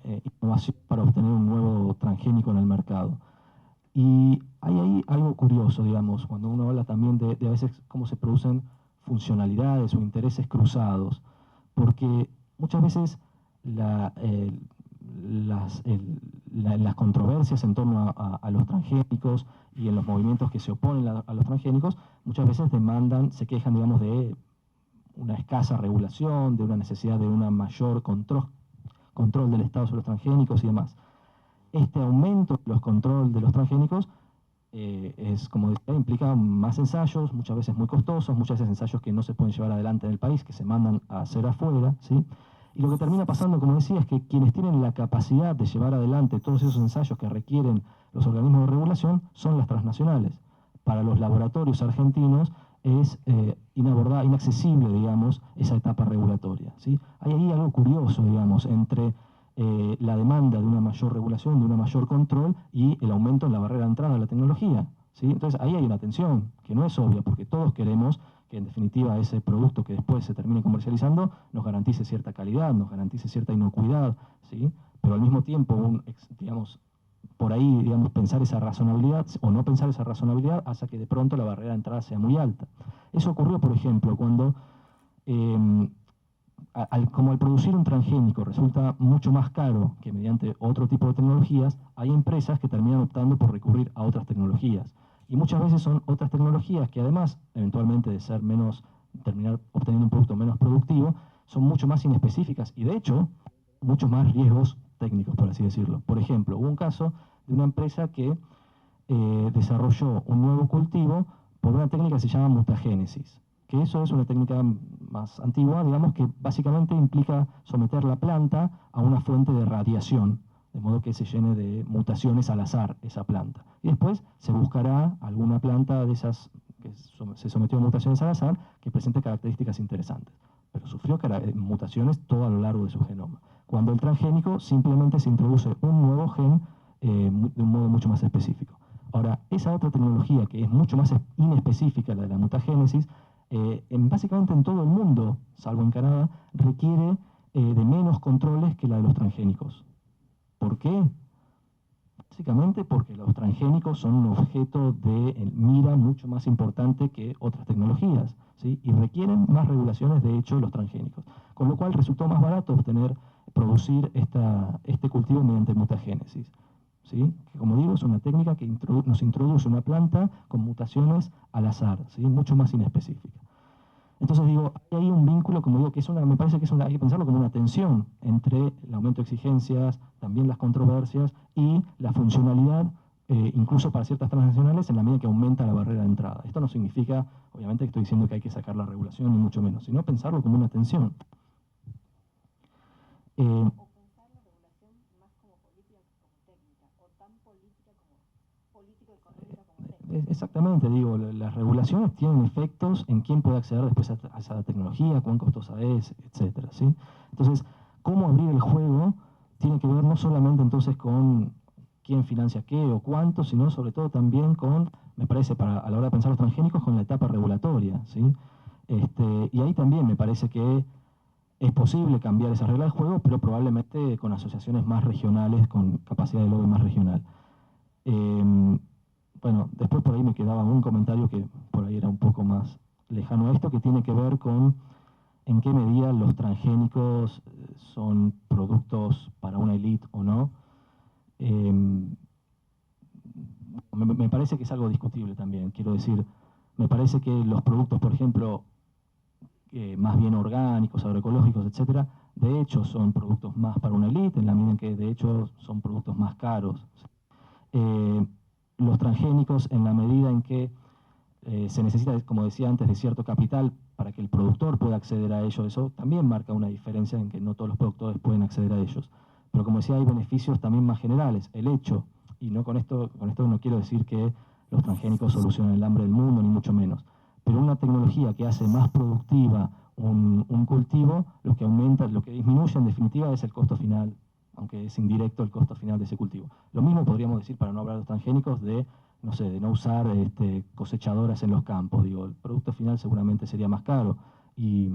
innovación para obtener un nuevo transgénico en el mercado. Y hay ahí algo curioso, digamos, cuando uno habla también de a veces cómo se producen funcionalidades o intereses cruzados, porque muchas veces las controversias en torno a los transgénicos y en los movimientos que se oponen a los transgénicos, muchas veces se quejan, digamos, de una escasa regulación, de una necesidad de un mayor control del Estado sobre los transgénicos y demás. Este aumento de los controles de los transgénicos es, como decía, implica más ensayos, muchas veces muy costosos, muchas veces ensayos que no se pueden llevar adelante en el país, que se mandan a hacer afuera, ¿sí? Y lo que termina pasando, como decía, es que quienes tienen la capacidad de llevar adelante todos esos ensayos que requieren los organismos de regulación son las transnacionales. Para los laboratorios argentinos es inaccesible, digamos, esa etapa regulatoria, ¿sí? Hay ahí algo curioso, digamos, entre la demanda de una mayor regulación, de un mayor control y el aumento en la barrera de entrada de la tecnología, ¿sí? Entonces ahí hay una tensión que no es obvia, porque todos queremos que en definitiva ese producto que después se termine comercializando nos garantice cierta calidad, nos garantice cierta inocuidad, ¿sí? Pero al mismo tiempo, digamos, por ahí, digamos, pensar esa razonabilidad o no pensar esa razonabilidad hace que de pronto la barrera de entrada sea muy alta. Eso ocurrió, por ejemplo, cuando como al producir un transgénico resulta mucho más caro que mediante otro tipo de tecnologías, hay empresas que terminan optando por recurrir a otras tecnologías. Y muchas veces son otras tecnologías que además, eventualmente de ser terminar obteniendo un producto menos productivo, son mucho más inespecíficas y de hecho, muchos más riesgos técnicos, por así decirlo. Por ejemplo, hubo un caso de una empresa que desarrolló un nuevo cultivo por una técnica que se llama mutagénesis. Que eso es una técnica más antigua, digamos, que básicamente implica someter la planta a una fuente de radiación, de modo que se llene de mutaciones al azar esa planta. Y después se buscará alguna planta de esas que se sometió a mutaciones al azar que presente características interesantes. Pero sufrió mutaciones todo a lo largo de su genoma. Cuando el transgénico simplemente se introduce un nuevo gen de un modo mucho más específico. Ahora, esa otra tecnología que es mucho más inespecífica, la de la mutagénesis, básicamente en todo el mundo, salvo en Canadá, requiere de menos controles que la de los transgénicos. ¿Por qué? Básicamente porque los transgénicos son un objeto de mira mucho más importante que otras tecnologías, ¿sí? Y requieren más regulaciones, de hecho, los transgénicos. Con lo cual resultó más barato producir este cultivo mediante mutagénesis, ¿sí? Que, como digo, es una técnica que nos introduce una planta con mutaciones al azar, ¿sí? Mucho más inespecífica. Entonces digo, hay un vínculo, como digo, que me parece que hay que pensarlo como una tensión entre el aumento de exigencias, también las controversias y la funcionalidad, incluso para ciertas transnacionales, en la medida que aumenta la barrera de entrada. Esto no significa, obviamente, que estoy diciendo que hay que sacar la regulación, ni mucho menos, sino pensarlo como una tensión. Exactamente, digo, las regulaciones tienen efectos en quién puede acceder después a esa tecnología, cuán costosa es, etcétera, ¿sí? Entonces, cómo abrir el juego tiene que ver no solamente entonces con quién financia qué o cuánto, sino sobre todo también con, me parece, a la hora de pensar los transgénicos, con la etapa regulatoria, ¿sí? Y ahí también me parece que es posible cambiar esa regla de juego, pero probablemente con asociaciones más regionales, con capacidad de lobby más regional. Bueno, después por ahí me quedaba un comentario que por ahí era un poco más lejano a esto, que tiene que ver con en qué medida los transgénicos son productos para una élite o no. Me parece que es algo discutible también, quiero decir, me parece que los productos, por ejemplo, más bien orgánicos, agroecológicos, etcétera, de hecho son productos más para una élite, en la medida en que de hecho son productos más caros. Los transgénicos, en la medida en que se necesita, como decía antes, de cierto capital para que el productor pueda acceder a ello. Eso también marca una diferencia en que no todos los productores pueden acceder a ellos. Pero como decía, hay beneficios también más generales. El hecho, y no con esto no quiero decir que los transgénicos solucionan el hambre del mundo, ni mucho menos, pero una tecnología que hace más productiva un cultivo, lo que aumenta, lo que disminuye en definitiva es el costo final, aunque es indirecto el costo final de ese cultivo. Lo mismo podríamos decir, para no hablar de los transgénicos, de no usar cosechadoras en los campos. Digo, el producto final seguramente sería más caro y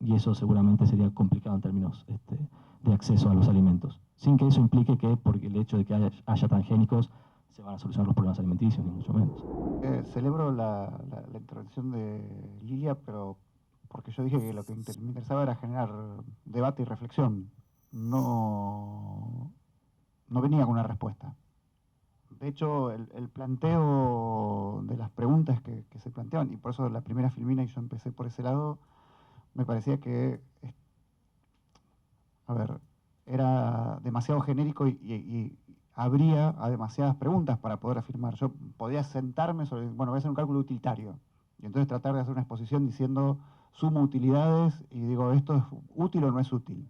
eso seguramente sería complicado en términos de acceso a los alimentos. Sin que eso implique que, porque el hecho de que haya transgénicos, se van a solucionar los problemas alimenticios, ni mucho menos. Celebro la intervención de Lilia, pero porque yo dije que lo que me interesaba era generar debate y reflexión. No venía con una respuesta. De hecho, el planteo de las preguntas que se planteaban, y por eso la primera filmina y yo empecé por ese lado, me parecía que, a ver, era demasiado genérico y abría a demasiadas preguntas para poder afirmar. Yo podía sentarme sobre, bueno, voy a hacer un cálculo utilitario, y entonces tratar de hacer una exposición diciendo, sumo utilidades, y digo, ¿esto es útil o no es útil?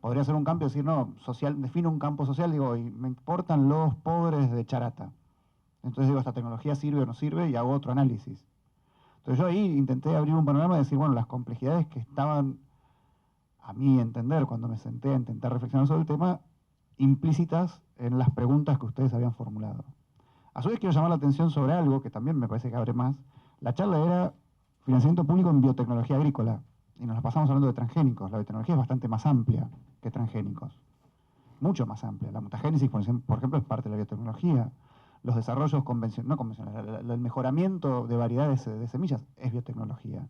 Podría ser un campo y decir, no, social, defino un campo social, digo, y me importan los pobres de Charata. Entonces digo, ¿esta tecnología sirve o no sirve? Y hago otro análisis. Entonces yo ahí intenté abrir un panorama y decir, bueno, las complejidades que estaban, a mi entender, cuando me senté a intentar reflexionar sobre el tema, implícitas en las preguntas que ustedes habían formulado. A su vez quiero llamar la atención sobre algo que también me parece que abre más. La charla era financiamiento público en biotecnología agrícola. Y nos la pasamos hablando de transgénicos. La biotecnología es bastante más amplia que transgénicos. Mucho más amplia. La mutagénesis, por ejemplo, es parte de la biotecnología. Los desarrollos no convencionales, el mejoramiento de variedades de semillas es biotecnología.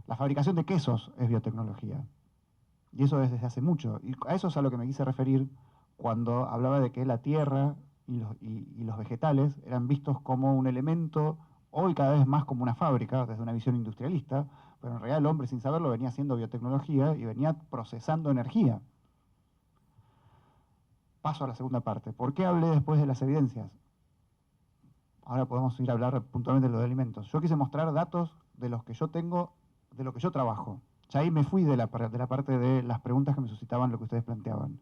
La fabricación de quesos es biotecnología. Y eso es desde hace mucho. Y a eso es a lo que me quise referir cuando hablaba de que la tierra y los vegetales eran vistos como un elemento, hoy cada vez más como una fábrica, desde una visión industrialista, pero en realidad el hombre, sin saberlo, venía haciendo biotecnología y venía procesando energía. Paso a la segunda parte. ¿Por qué hablé después de las evidencias? Ahora podemos ir a hablar puntualmente de los alimentos. Yo quise mostrar datos de los que yo tengo, de lo que yo trabajo. Ya ahí me fui de la parte de las preguntas que me suscitaban lo que ustedes planteaban,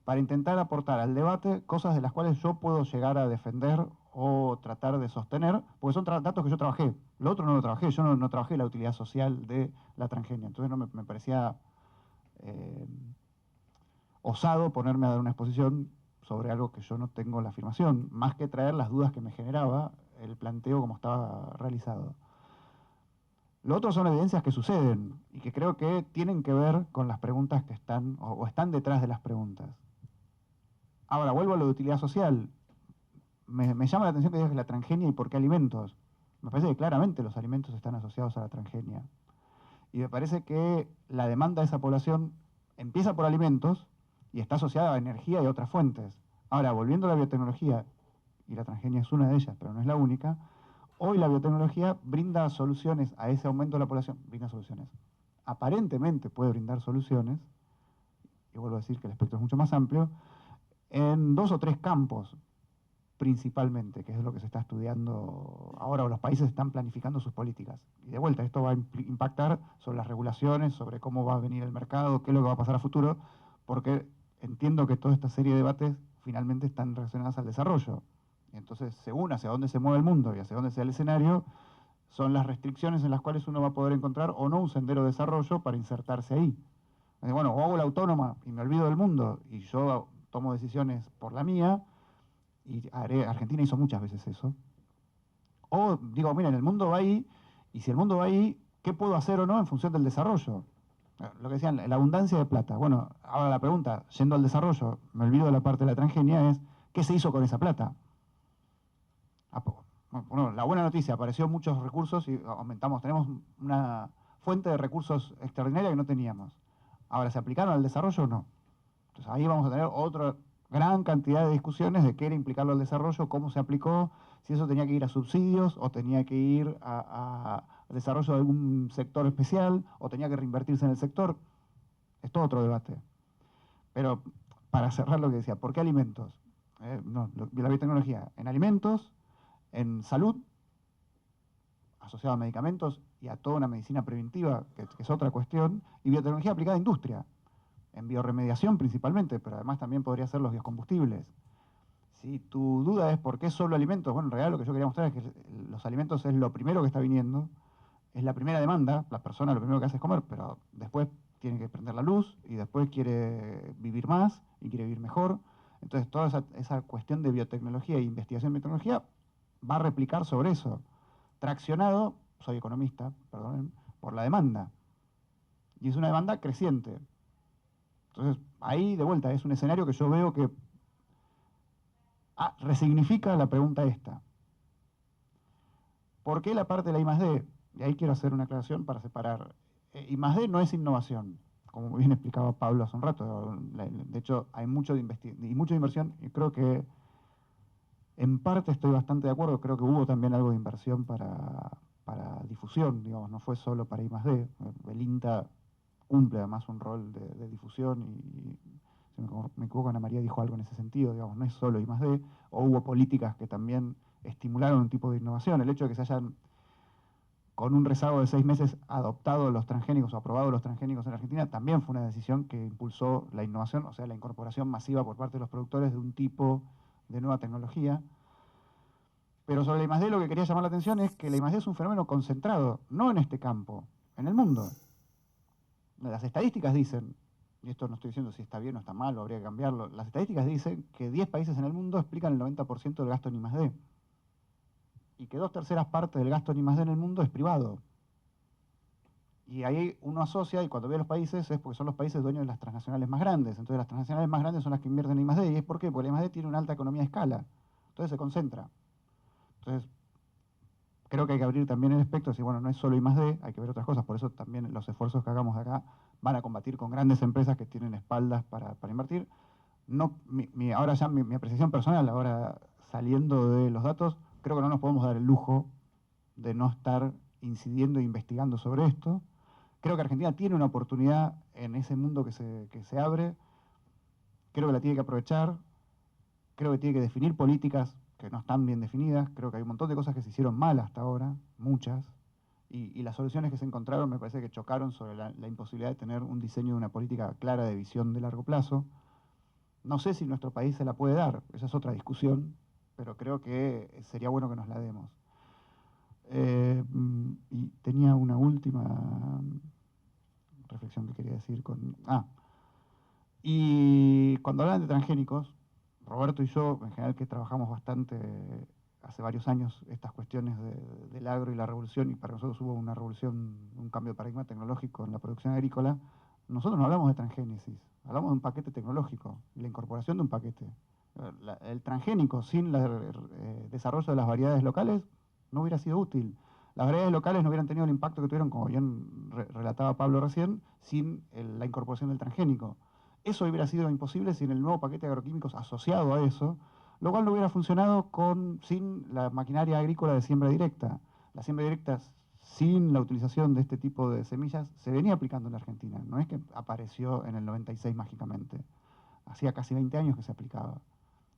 para intentar aportar al debate cosas de las cuales yo puedo llegar a defender o tratar de sostener, porque son datos que yo trabajé. Lo otro no lo trabajé, yo no trabajé la utilidad social de la transgenia. Entonces no me parecía osado ponerme a dar una exposición sobre algo que yo no tengo la afirmación, más que traer las dudas que me generaba el planteo como estaba realizado. Lo otro son evidencias que suceden y que creo que tienen que ver con las preguntas que están o están detrás de las preguntas. Ahora, vuelvo a lo de utilidad social. Me llama la atención que digas que la transgenia y por qué alimentos. Me parece que claramente los alimentos están asociados a la transgenia. Y me parece que la demanda de esa población empieza por alimentos y está asociada a energía y otras fuentes. Ahora, volviendo a la biotecnología, y la transgenia es una de ellas, pero no es la única, hoy la biotecnología brinda soluciones a ese aumento de la población, brinda soluciones. Aparentemente puede brindar soluciones, y vuelvo a decir que el espectro es mucho más amplio, en 2 o 3 campos, principalmente, que es lo que se está estudiando ahora, o los países están planificando sus políticas. Y de vuelta, esto va a impactar sobre las regulaciones, sobre cómo va a venir el mercado, qué es lo que va a pasar a futuro, porque entiendo que toda esta serie de debates finalmente están relacionadas al desarrollo. Y entonces, según hacia dónde se mueve el mundo y hacia dónde sea el escenario, son las restricciones en las cuales uno va a poder encontrar o no un sendero de desarrollo para insertarse ahí. Bueno, o hago la autónoma y me olvido del mundo y yo tomo decisiones por la mía, y Argentina hizo muchas veces eso. O digo, miren, el mundo va ahí, y si el mundo va ahí, ¿qué puedo hacer o no en función del desarrollo? Lo que decían, la abundancia de plata. Bueno, ahora la pregunta, yendo al desarrollo, me olvido de la parte de la transgenia, es ¿qué se hizo con esa plata? Bueno, la buena noticia, apareció muchos recursos y aumentamos, tenemos una fuente de recursos extraordinaria que no teníamos. Ahora, ¿se aplicaron al desarrollo o no? Entonces ahí vamos a tener otra gran cantidad de discusiones de qué era implicarlo al desarrollo, cómo se aplicó, si eso tenía que ir a subsidios o tenía que ir a desarrollo de algún sector especial o tenía que reinvertirse en el sector. Es todo otro debate. Pero para cerrar lo que decía, ¿por qué alimentos? La biotecnología en alimentos, en salud asociado a medicamentos y a toda una medicina preventiva, que es otra cuestión, y biotecnología aplicada a industria, en bioremediación principalmente, pero además también podría ser los biocombustibles. Si tu duda es por qué solo alimentos, bueno, en realidad lo que yo quería mostrar es que los alimentos es lo primero que está viniendo, es la primera demanda, la persona lo primero que hace es comer, pero después tiene que prender la luz y después quiere vivir más y quiere vivir mejor. Entonces toda esa cuestión de biotecnología e investigación en biotecnología va a replicar sobre eso, traccionado, soy economista, perdonen, por la demanda. Y es una demanda creciente. Entonces, ahí de vuelta es un escenario que yo veo que resignifica la pregunta esta. ¿Por qué la parte de la I+D? Y ahí quiero hacer una aclaración para separar. I+D no es innovación, como muy bien explicaba Pablo hace un rato. De hecho, hay mucho de inversión, y creo que en parte estoy bastante de acuerdo. Creo que hubo también algo de inversión para difusión, digamos, no fue solo para I+D. El INTA cumple además un rol de difusión y si me equivoco, Ana María dijo algo en ese sentido, digamos, no es solo I+D, o hubo políticas que también estimularon un tipo de innovación. El hecho de que se hayan, con un rezago de 6 meses, adoptado los transgénicos o aprobado los transgénicos en Argentina, también fue una decisión que impulsó la innovación, o sea, la incorporación masiva por parte de los productores de un tipo de nueva tecnología. Pero sobre la I+D lo que quería llamar la atención es que la I+D es un fenómeno concentrado, no en este campo, en el mundo. Las estadísticas dicen, y esto no estoy diciendo si está bien o está mal o habría que cambiarlo, las estadísticas dicen que 10 países en el mundo explican el 90% del gasto en I+D. Y que 2/3 partes del gasto en I+D en el mundo es privado. Y ahí uno asocia, y cuando ve los países, es porque son los países dueños de las transnacionales más grandes. Entonces las transnacionales más grandes son las que invierten en I+D. ¿Y es por qué? Porque la I+D tiene una alta economía de escala. Entonces se concentra. Entonces, creo que hay que abrir también el espectro y decir, bueno, no es solo I+D, hay que ver otras cosas. Por eso también los esfuerzos que hagamos de acá van a combatir con grandes empresas que tienen espaldas para invertir. No, ahora ya mi apreciación personal, ahora saliendo de los datos, creo que no nos podemos dar el lujo de no estar incidiendo e investigando sobre esto. Creo que Argentina tiene una oportunidad en ese mundo que se abre. Creo que la tiene que aprovechar. Creo que tiene que definir políticas que no están bien definidas. Creo que hay un montón de cosas que se hicieron mal hasta ahora, muchas. Y las soluciones que se encontraron me parece que chocaron sobre la imposibilidad de tener un diseño de una política clara de visión de largo plazo. No sé si nuestro país se la puede dar, esa es otra discusión, pero creo que sería bueno que nos la demos. Y tenía una última reflexión que quería decir con... y cuando hablan de transgénicos, Roberto y yo, en general que trabajamos bastante hace varios años estas cuestiones del agro y la revolución, y para nosotros hubo una revolución, un cambio de paradigma tecnológico en la producción agrícola, nosotros no hablamos de transgénesis, hablamos de un paquete tecnológico, la incorporación de un paquete. El transgénico sin el desarrollo de las variedades locales no hubiera sido útil. Las variedades locales no hubieran tenido el impacto que tuvieron, como bien relataba Pablo recién, sin la incorporación del transgénico. Eso hubiera sido imposible sin el nuevo paquete de agroquímicos asociado a eso, lo cual no hubiera funcionado sin la maquinaria agrícola de siembra directa. La siembra directa sin la utilización de este tipo de semillas se venía aplicando en la Argentina. No es que apareció en el 96 mágicamente. Hacía casi 20 años que se aplicaba.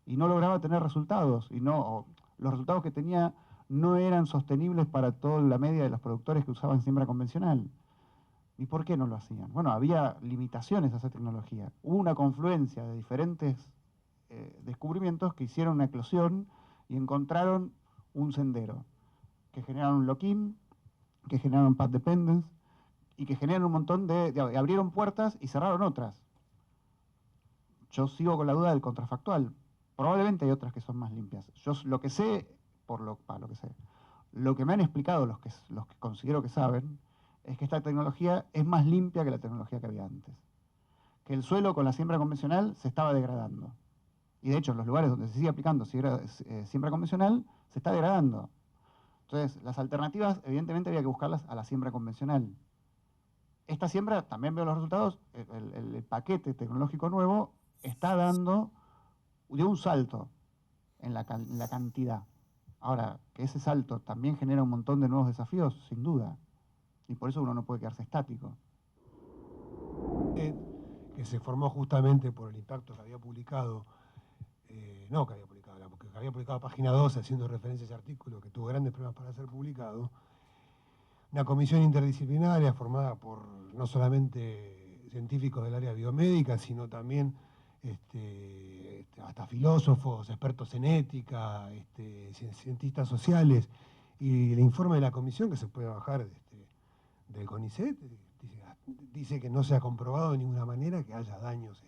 Y no lograba tener resultados. Los resultados que tenía no eran sostenibles para toda la media de los productores que usaban siembra convencional. ¿Y por qué no lo hacían? Bueno, había limitaciones a esa tecnología. Hubo una confluencia de diferentes descubrimientos que hicieron una eclosión y encontraron un sendero, que generaron un lock-in, que generaron path dependence y que generaron un montón abrieron puertas y cerraron otras. Yo sigo con la duda del contrafactual. Probablemente hay otras que son más limpias. Yo lo que sé, lo que me han explicado los que considero que saben, es que esta tecnología es más limpia que la tecnología que había antes. Que el suelo con la siembra convencional se estaba degradando. Y de hecho, en los lugares donde se sigue aplicando siembra convencional, se está degradando. Entonces, las alternativas, evidentemente, había que buscarlas a la siembra convencional. Esta siembra, también veo los resultados, el paquete tecnológico nuevo está dando dio un salto en la cantidad. Ahora, que ese salto también genera un montón de nuevos desafíos, sin duda. Y por eso uno no puede quedarse estático. Que se formó justamente por el impacto que había publicado, porque había publicado Página 12 haciendo referencia a ese artículo que tuvo grandes problemas para ser publicado, una comisión interdisciplinaria formada por no solamente científicos del área biomédica, sino también hasta filósofos, expertos en ética, cientistas sociales, y el informe de la comisión que se puede bajar del CONICET dice que no se ha comprobado de ninguna manera que haya daños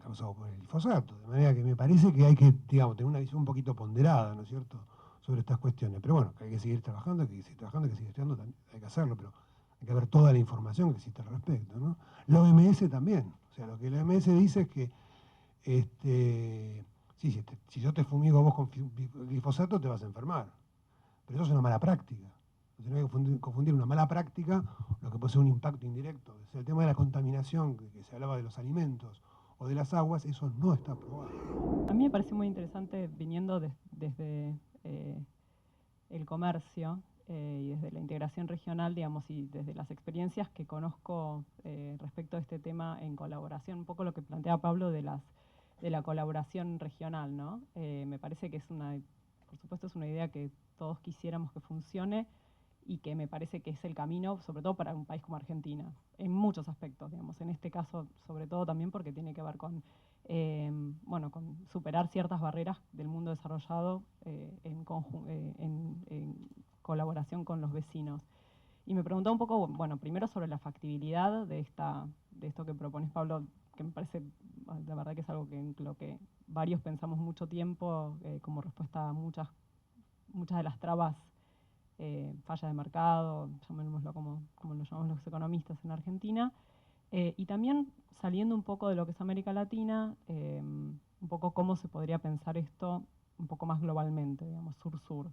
causados por el glifosato. De manera que me parece que hay que, digamos, tener una visión un poquito ponderada, ¿no es cierto?, sobre estas cuestiones. Pero bueno, que hay que seguir trabajando, que hay que seguir trabajando, que hay que seguir estudiando, también hay que hacerlo, pero hay que ver toda la información que existe al respecto, ¿no? La OMS también. O sea, lo que la OMS dice es que si yo te fumigo a vos con glifosato, te vas a enfermar. Pero eso es una mala práctica. No hay que confundir una mala práctica, lo que puede ser un impacto indirecto. Es el tema de la contaminación, que se hablaba de los alimentos o de las aguas, eso no está probado. A mí me parece muy interesante, viniendo desde el comercio y desde la integración regional, digamos, y desde las experiencias que conozco respecto a este tema en colaboración, un poco lo que planteaba Pablo de la colaboración regional, ¿no? Me parece que por supuesto es una idea que todos quisiéramos que funcione, y que me parece que es el camino, sobre todo para un país como Argentina, en muchos aspectos, digamos, en este caso sobre todo también porque tiene que ver con, con superar ciertas barreras del mundo desarrollado en colaboración con los vecinos. Y me preguntaba un poco, bueno, primero sobre la factibilidad de esto que propones, Pablo, que me parece, la verdad que es algo que en lo que varios pensamos mucho tiempo como respuesta a muchas de las trabas, falla de mercado, llamémoslo como lo llamamos los economistas en Argentina, y también saliendo un poco de lo que es América Latina, un poco cómo se podría pensar esto un poco más globalmente, digamos, sur-sur,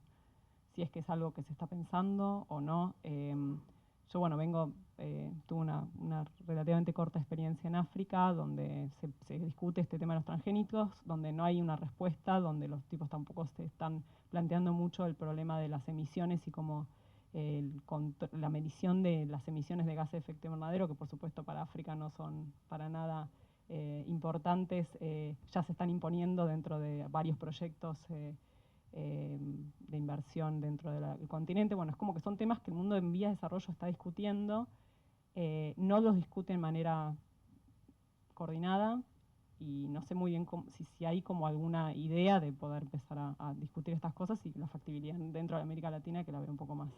si es que es algo que se está pensando o no. Yo, bueno, tuve una relativamente corta experiencia en África, donde se discute este tema de los transgénicos, donde no hay una respuesta, donde los tipos tampoco se están planteando mucho el problema de las emisiones y cómo la medición de las emisiones de gases de efecto invernadero, que por supuesto para África no son para nada importantes, ya se están imponiendo dentro de varios proyectos de inversión dentro del continente. Bueno, es como que son temas que el mundo en vías de desarrollo está discutiendo, no los discute de manera coordinada, y no sé muy bien si hay como alguna idea de poder empezar a discutir estas cosas, y la factibilidad dentro de América Latina, que la veo un poco más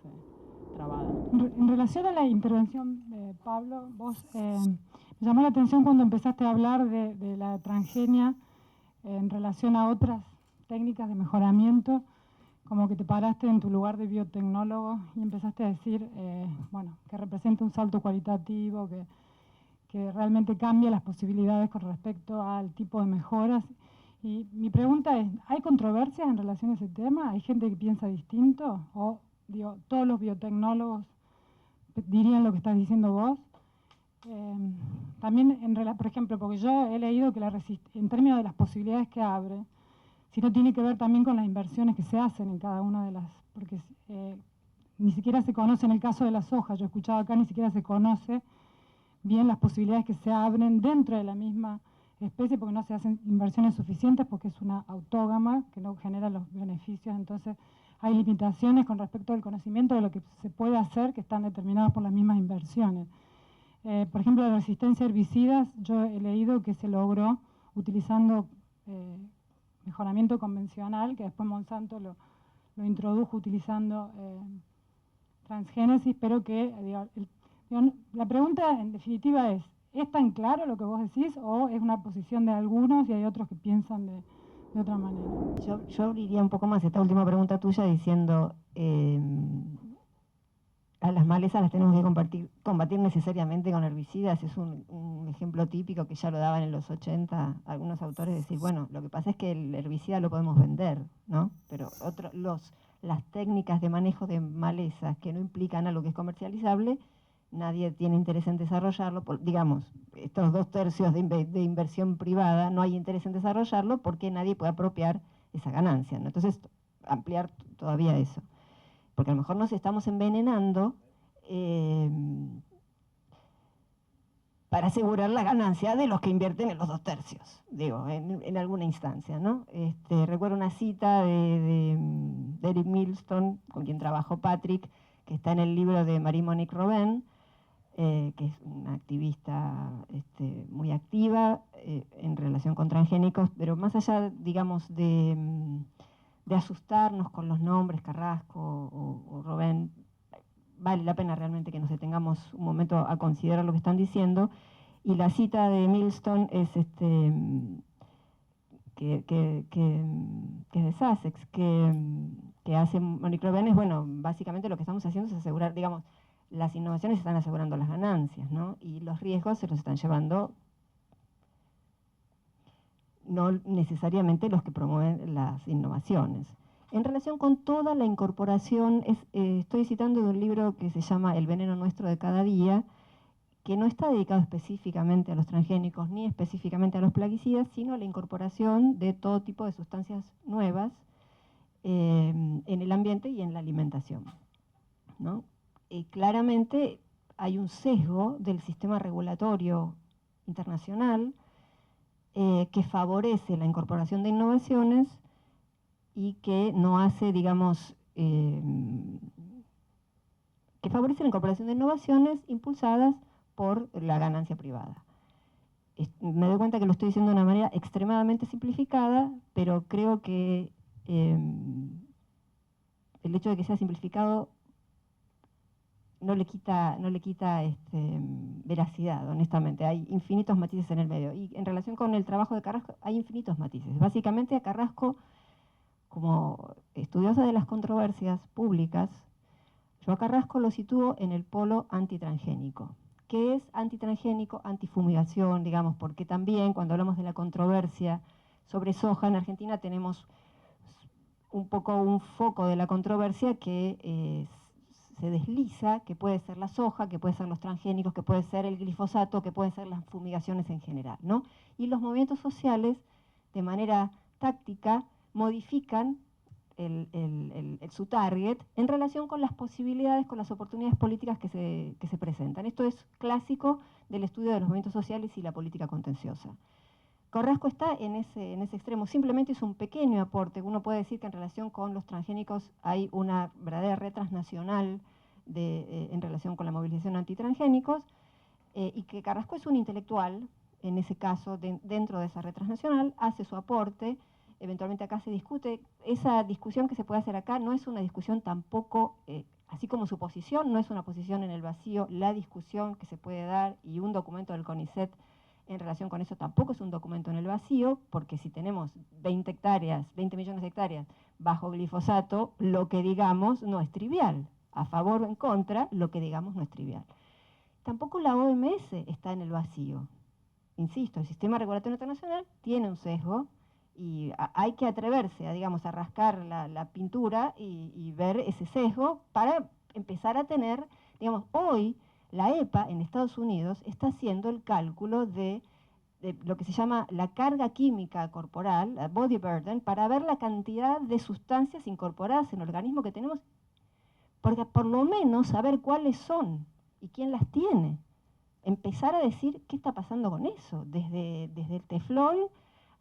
trabada. En relación a la intervención de Pablo, me llamó la atención cuando empezaste a hablar de la transgenia en relación a otras técnicas de mejoramiento, como que te paraste en tu lugar de biotecnólogo y empezaste a decir, que representa un salto cualitativo, que realmente cambia las posibilidades con respecto al tipo de mejoras. Y mi pregunta es, ¿hay controversias en relación a ese tema? ¿Hay gente que piensa distinto? ¿O todos los biotecnólogos dirían lo que estás diciendo vos? También, por ejemplo, porque yo he leído que en términos de las posibilidades que abre, si no tiene que ver también con las inversiones que se hacen en cada una de las, porque ni siquiera se conoce en el caso de la soja, yo he escuchado acá, ni siquiera se conoce bien las posibilidades que se abren dentro de la misma especie, porque no se hacen inversiones suficientes, porque es una autógama que no genera los beneficios. Entonces hay limitaciones con respecto al conocimiento de lo que se puede hacer, que están determinadas por las mismas inversiones. Por ejemplo, la resistencia a herbicidas, yo he leído que se logró utilizando mejoramiento convencional, que después Monsanto lo introdujo utilizando transgénesis, pero que la pregunta en definitiva es tan claro lo que vos decís o es una posición de algunos y hay otros que piensan de otra manera? Yo abriría un poco más esta última pregunta tuya diciendo, a las malezas las tenemos que combatir necesariamente con herbicidas. Es un ejemplo típico que ya lo daban en los 80 algunos autores, decir, bueno, lo que pasa es que el herbicida lo podemos vender, ¿no? Pero las técnicas de manejo de malezas que no implican algo que es comercializable, nadie tiene interés en desarrollarlo. Digamos, estos 2/3 de inversión privada, no hay interés en desarrollarlo porque nadie puede apropiar esa ganancia, ¿no? Entonces, ampliar todavía eso. Porque a lo mejor nos estamos envenenando para asegurar la ganancia de los que invierten en los 2/3, digo, en alguna instancia, ¿no? Recuerdo una cita de Eric Milston, con quien trabajó Patrick, que está en el libro de Marie-Monique Robin, que es una activista muy activa en relación con transgénicos, pero más allá, digamos, de asustarnos con los nombres, Carrasco o Robin, vale la pena realmente que nos detengamos un momento a considerar lo que están diciendo. Y la cita de Milston es que es de Sussex, que hace Monique Robin, es, bueno, básicamente lo que estamos haciendo es asegurar, digamos, las innovaciones están asegurando las ganancias, ¿no? Y los riesgos se los están llevando no necesariamente los que promueven las innovaciones. En relación con toda la incorporación, estoy citando de un libro que se llama El veneno nuestro de cada día, que no está dedicado específicamente a los transgénicos ni específicamente a los plaguicidas, sino a la incorporación de todo tipo de sustancias nuevas en el ambiente y en la alimentación, ¿no? Claramente hay un sesgo del sistema regulatorio internacional que favorece la incorporación de innovaciones y que no hace, digamos, que favorece la incorporación de innovaciones impulsadas por la ganancia privada. Me doy cuenta que lo estoy diciendo de una manera extremadamente simplificada, pero creo que el hecho de que sea simplificado no le quita veracidad, honestamente. Hay infinitos matices en el medio. Y en relación con el trabajo de Carrasco, hay infinitos matices. Básicamente a Carrasco, como estudiosa de las controversias públicas, yo a Carrasco lo sitúo en el polo antitransgénico. ¿Qué es antitransgénico? Antifumigación, digamos, porque también cuando hablamos de la controversia sobre soja, en Argentina tenemos un poco un foco de la controversia que se desliza, que puede ser la soja, que puede ser los transgénicos, que puede ser el glifosato, que pueden ser las fumigaciones en general, ¿no? Y los movimientos sociales, de manera táctica, modifican su target en relación con las posibilidades, con las oportunidades políticas que se presentan. Esto es clásico del estudio de los movimientos sociales y la política contenciosa. Carrasco está en ese extremo, simplemente es un pequeño aporte. Uno puede decir que en relación con los transgénicos hay una verdadera red transnacional en relación con la movilización antitransgénicos, y que Carrasco es un intelectual, en ese caso, dentro de esa red transnacional, hace su aporte, eventualmente acá se discute. Esa discusión que se puede hacer acá no es una discusión tampoco, así como su posición, no es una posición en el vacío, la discusión que se puede dar y un documento del CONICET en relación con eso tampoco es un documento en el vacío, porque si tenemos 20 millones de hectáreas bajo glifosato, lo que digamos no es trivial. A favor o en contra, lo que digamos no es trivial. Tampoco la OMS está en el vacío. Insisto, el sistema regulatorio internacional tiene un sesgo y hay que atreverse a rascar la pintura y ver ese sesgo para empezar a tener, hoy la EPA en Estados Unidos está haciendo el cálculo de lo que se llama la carga química corporal, la body burden, para ver la cantidad de sustancias incorporadas en el organismo que tenemos, porque por lo menos saber cuáles son y quién las tiene. Empezar a decir qué está pasando con eso, desde el teflón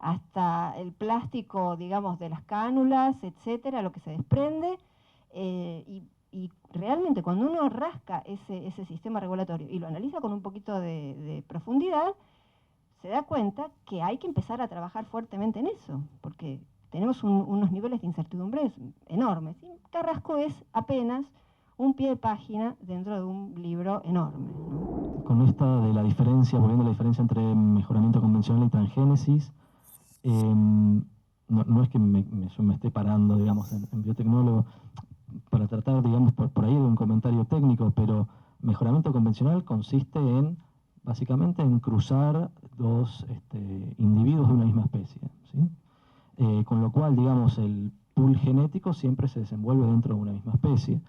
hasta el plástico, de las cánulas, etcétera, lo que se desprende, y realmente cuando uno rasca ese sistema regulatorio y lo analiza con un poquito de profundidad, se da cuenta que hay que empezar a trabajar fuertemente en eso, porque tenemos unos niveles de incertidumbre enormes. Y Carrasco es apenas un pie de página dentro de un libro enorme, ¿no? Con esta de la diferencia, volviendo a la diferencia entre mejoramiento convencional y transgénesis, no es que yo me esté parando, en biotecnólogo, para tratar, por ahí de un comentario técnico, pero mejoramiento convencional consiste básicamente en cruzar dos individuos de una misma especie, ¿sí? Con lo cual, el pool genético siempre se desenvuelve dentro de una misma especie.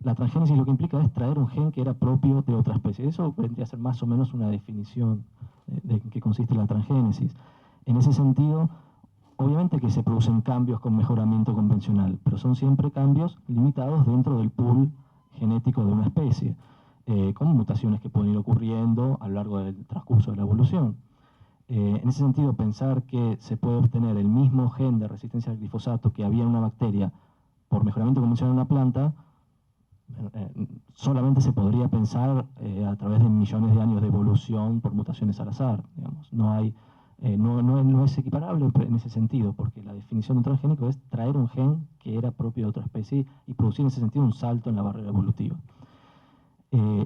La transgénesis lo que implica es traer un gen que era propio de otra especie. Eso vendría a ser más o menos una definición de en qué consiste la transgénesis. En ese sentido, obviamente que se producen cambios con mejoramiento convencional, pero son siempre cambios limitados dentro del pool genético de una especie. con mutaciones que pueden ir ocurriendo a lo largo del transcurso de la evolución. En ese sentido, pensar que se puede obtener el mismo gen de resistencia al glifosato que había en una bacteria por mejoramiento convencional en una planta, solamente se podría pensar a través de millones de años de evolución por mutaciones al azar. Digamos. No es equiparable en ese sentido, porque la definición de un transgénico es traer un gen que era propio de otra especie y producir en ese sentido un salto en la barrera evolutiva.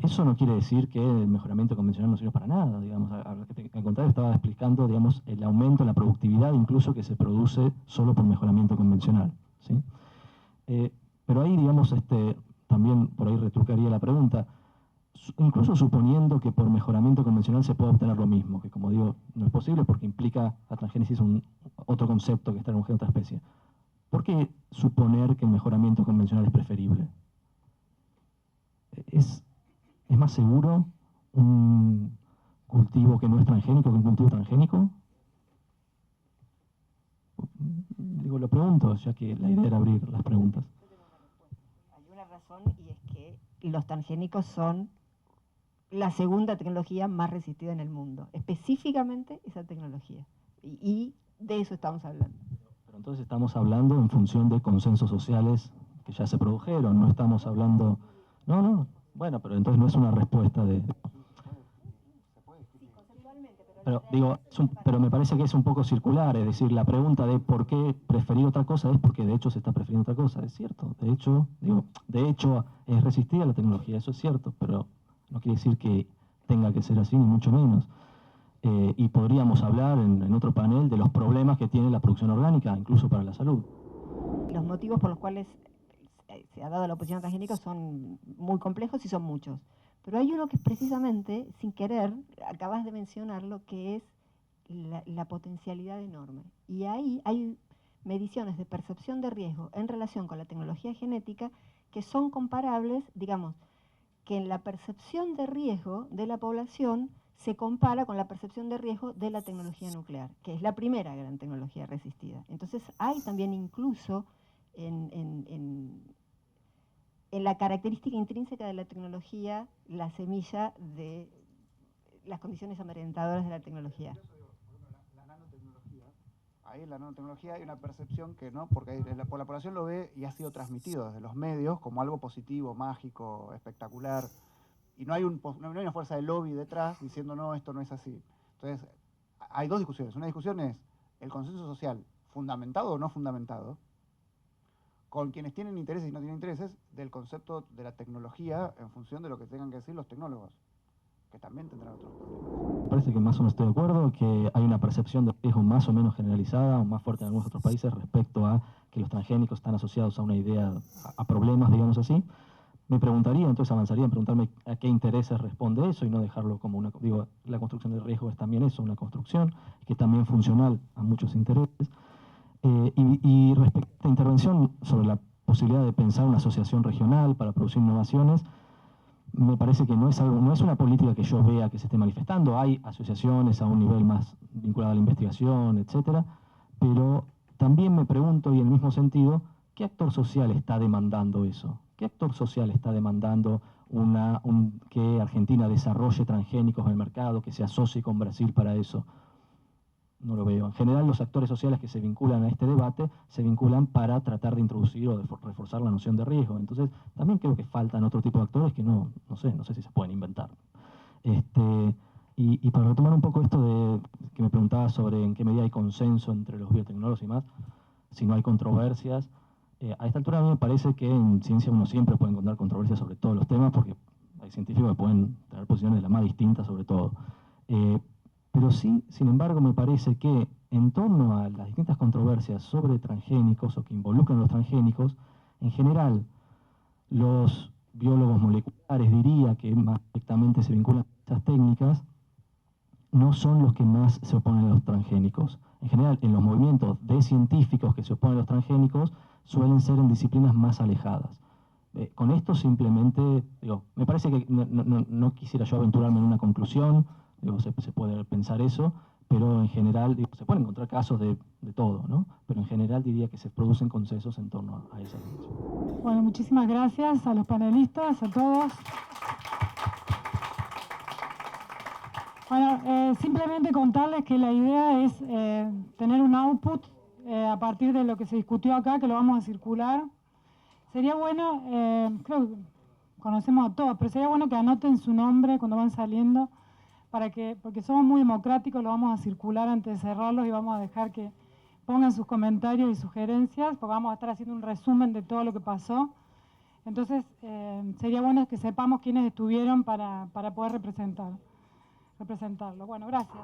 Eso no quiere decir que el mejoramiento convencional no sirve para nada, digamos, al contrario, estaba explicando, digamos, el aumento en la productividad incluso que se produce solo por mejoramiento convencional, ¿sí? Pero ahí, digamos, también por ahí retrucaría la pregunta, incluso suponiendo que por mejoramiento convencional se pueda obtener lo mismo, que como digo, no es posible porque implica la transgénesis otro concepto que está en un gen de otra especie. ¿Por qué suponer que el mejoramiento convencional es preferible? ¿Es más seguro un cultivo que no es transgénico que un cultivo transgénico? Digo, lo pregunto, ya que la idea era abrir las preguntas. Hay una razón y es que los transgénicos son la segunda tecnología más resistida en el mundo, específicamente esa tecnología. Y de eso estamos hablando. Pero entonces estamos hablando en función de consensos sociales que ya se produjeron, no estamos hablando... No, bueno, pero entonces no es una respuesta de... Pero, digo, pero me parece que es un poco circular, es decir, la pregunta de por qué preferir otra cosa es porque de hecho se está prefiriendo otra cosa, es cierto. De hecho es resistida la tecnología, eso es cierto, pero no quiere decir que tenga que ser así, ni mucho menos. Y podríamos hablar en otro panel de los problemas que tiene la producción orgánica, incluso para la salud. Los motivos por los cuales se ha dado la oposición a transgénicos son muy complejos y son muchos. Pero hay uno que es precisamente, sin querer, acabas de mencionarlo, que es la potencialidad enorme. Y ahí hay mediciones de percepción de riesgo en relación con la tecnología genética que son comparables, digamos, que en la percepción de riesgo de la población se compara con la percepción de riesgo de la tecnología nuclear, que es la primera gran tecnología resistida. Entonces hay también incluso en la característica intrínseca de la tecnología, la semilla de las condiciones amedrentadoras de la tecnología. La nanotecnología, ahí en la nanotecnología hay una percepción que no, porque la población lo ve y ha sido transmitido desde los medios como algo positivo, mágico, espectacular, y no hay una fuerza de lobby detrás diciendo no, esto no es así. Entonces, hay dos discusiones. Una discusión es el consenso social, fundamentado o no fundamentado, con quienes tienen intereses y no tienen intereses, del concepto de la tecnología en función de lo que tengan que decir los tecnólogos, que también tendrán otros problemas. Me parece que más o menos estoy de acuerdo, que hay una percepción de riesgo más o menos generalizada, o más fuerte en algunos otros países, respecto a que los transgénicos están asociados a una idea, a problemas, digamos así. Me preguntaría, entonces avanzaría en preguntarme a qué intereses responde eso y no dejarlo como una... Digo, la construcción del riesgo es también eso, una construcción, que es también funcional a muchos intereses. Y respecto a esta intervención sobre la posibilidad de pensar una asociación regional para producir innovaciones, me parece que no es una política que yo vea que se esté manifestando. Hay asociaciones a un nivel más vinculado a la investigación, etcétera, pero también me pregunto, y en el mismo sentido, ¿qué actor social está demandando eso? ¿Qué actor social está demandando que Argentina desarrolle transgénicos en el mercado, que se asocie con Brasil para eso? No lo veo. En general, los actores sociales que se vinculan a este debate se vinculan para tratar de introducir o de reforzar la noción de riesgo. Entonces, también creo que faltan otro tipo de actores que no sé si se pueden inventar. Y para retomar un poco esto de que me preguntaba sobre en qué medida hay consenso entre los biotecnólogos y más, si no hay controversias, a esta altura a mí me parece que en ciencia uno siempre puede encontrar controversias sobre todos los temas, porque hay científicos que pueden tener posiciones de las más distintas sobre todo. Pero sí, sin embargo, me parece que en torno a las distintas controversias sobre transgénicos o que involucran a los transgénicos, en general, los biólogos moleculares, diría, que más directamente se vinculan a esas técnicas, no son los que más se oponen a los transgénicos. En general, en los movimientos de científicos que se oponen a los transgénicos, suelen ser en disciplinas más alejadas. Con esto simplemente, digo, me parece que no quisiera yo aventurarme en una conclusión. Digo, se puede pensar eso, pero en general, digo, se pueden encontrar casos de todo, ¿no? Pero en general diría que se producen consensos en torno a esa situación. Bueno, muchísimas gracias a los panelistas, a todos. Bueno, simplemente contarles que la idea es tener un output a partir de lo que se discutió acá, que lo vamos a circular. Sería bueno, creo que conocemos a todos, pero sería bueno que anoten su nombre cuando van saliendo, porque somos muy democráticos, lo vamos a circular antes de cerrarlos y vamos a dejar que pongan sus comentarios y sugerencias, porque vamos a estar haciendo un resumen de todo lo que pasó. Entonces, sería bueno que sepamos quiénes estuvieron para poder representarlo. Bueno, gracias.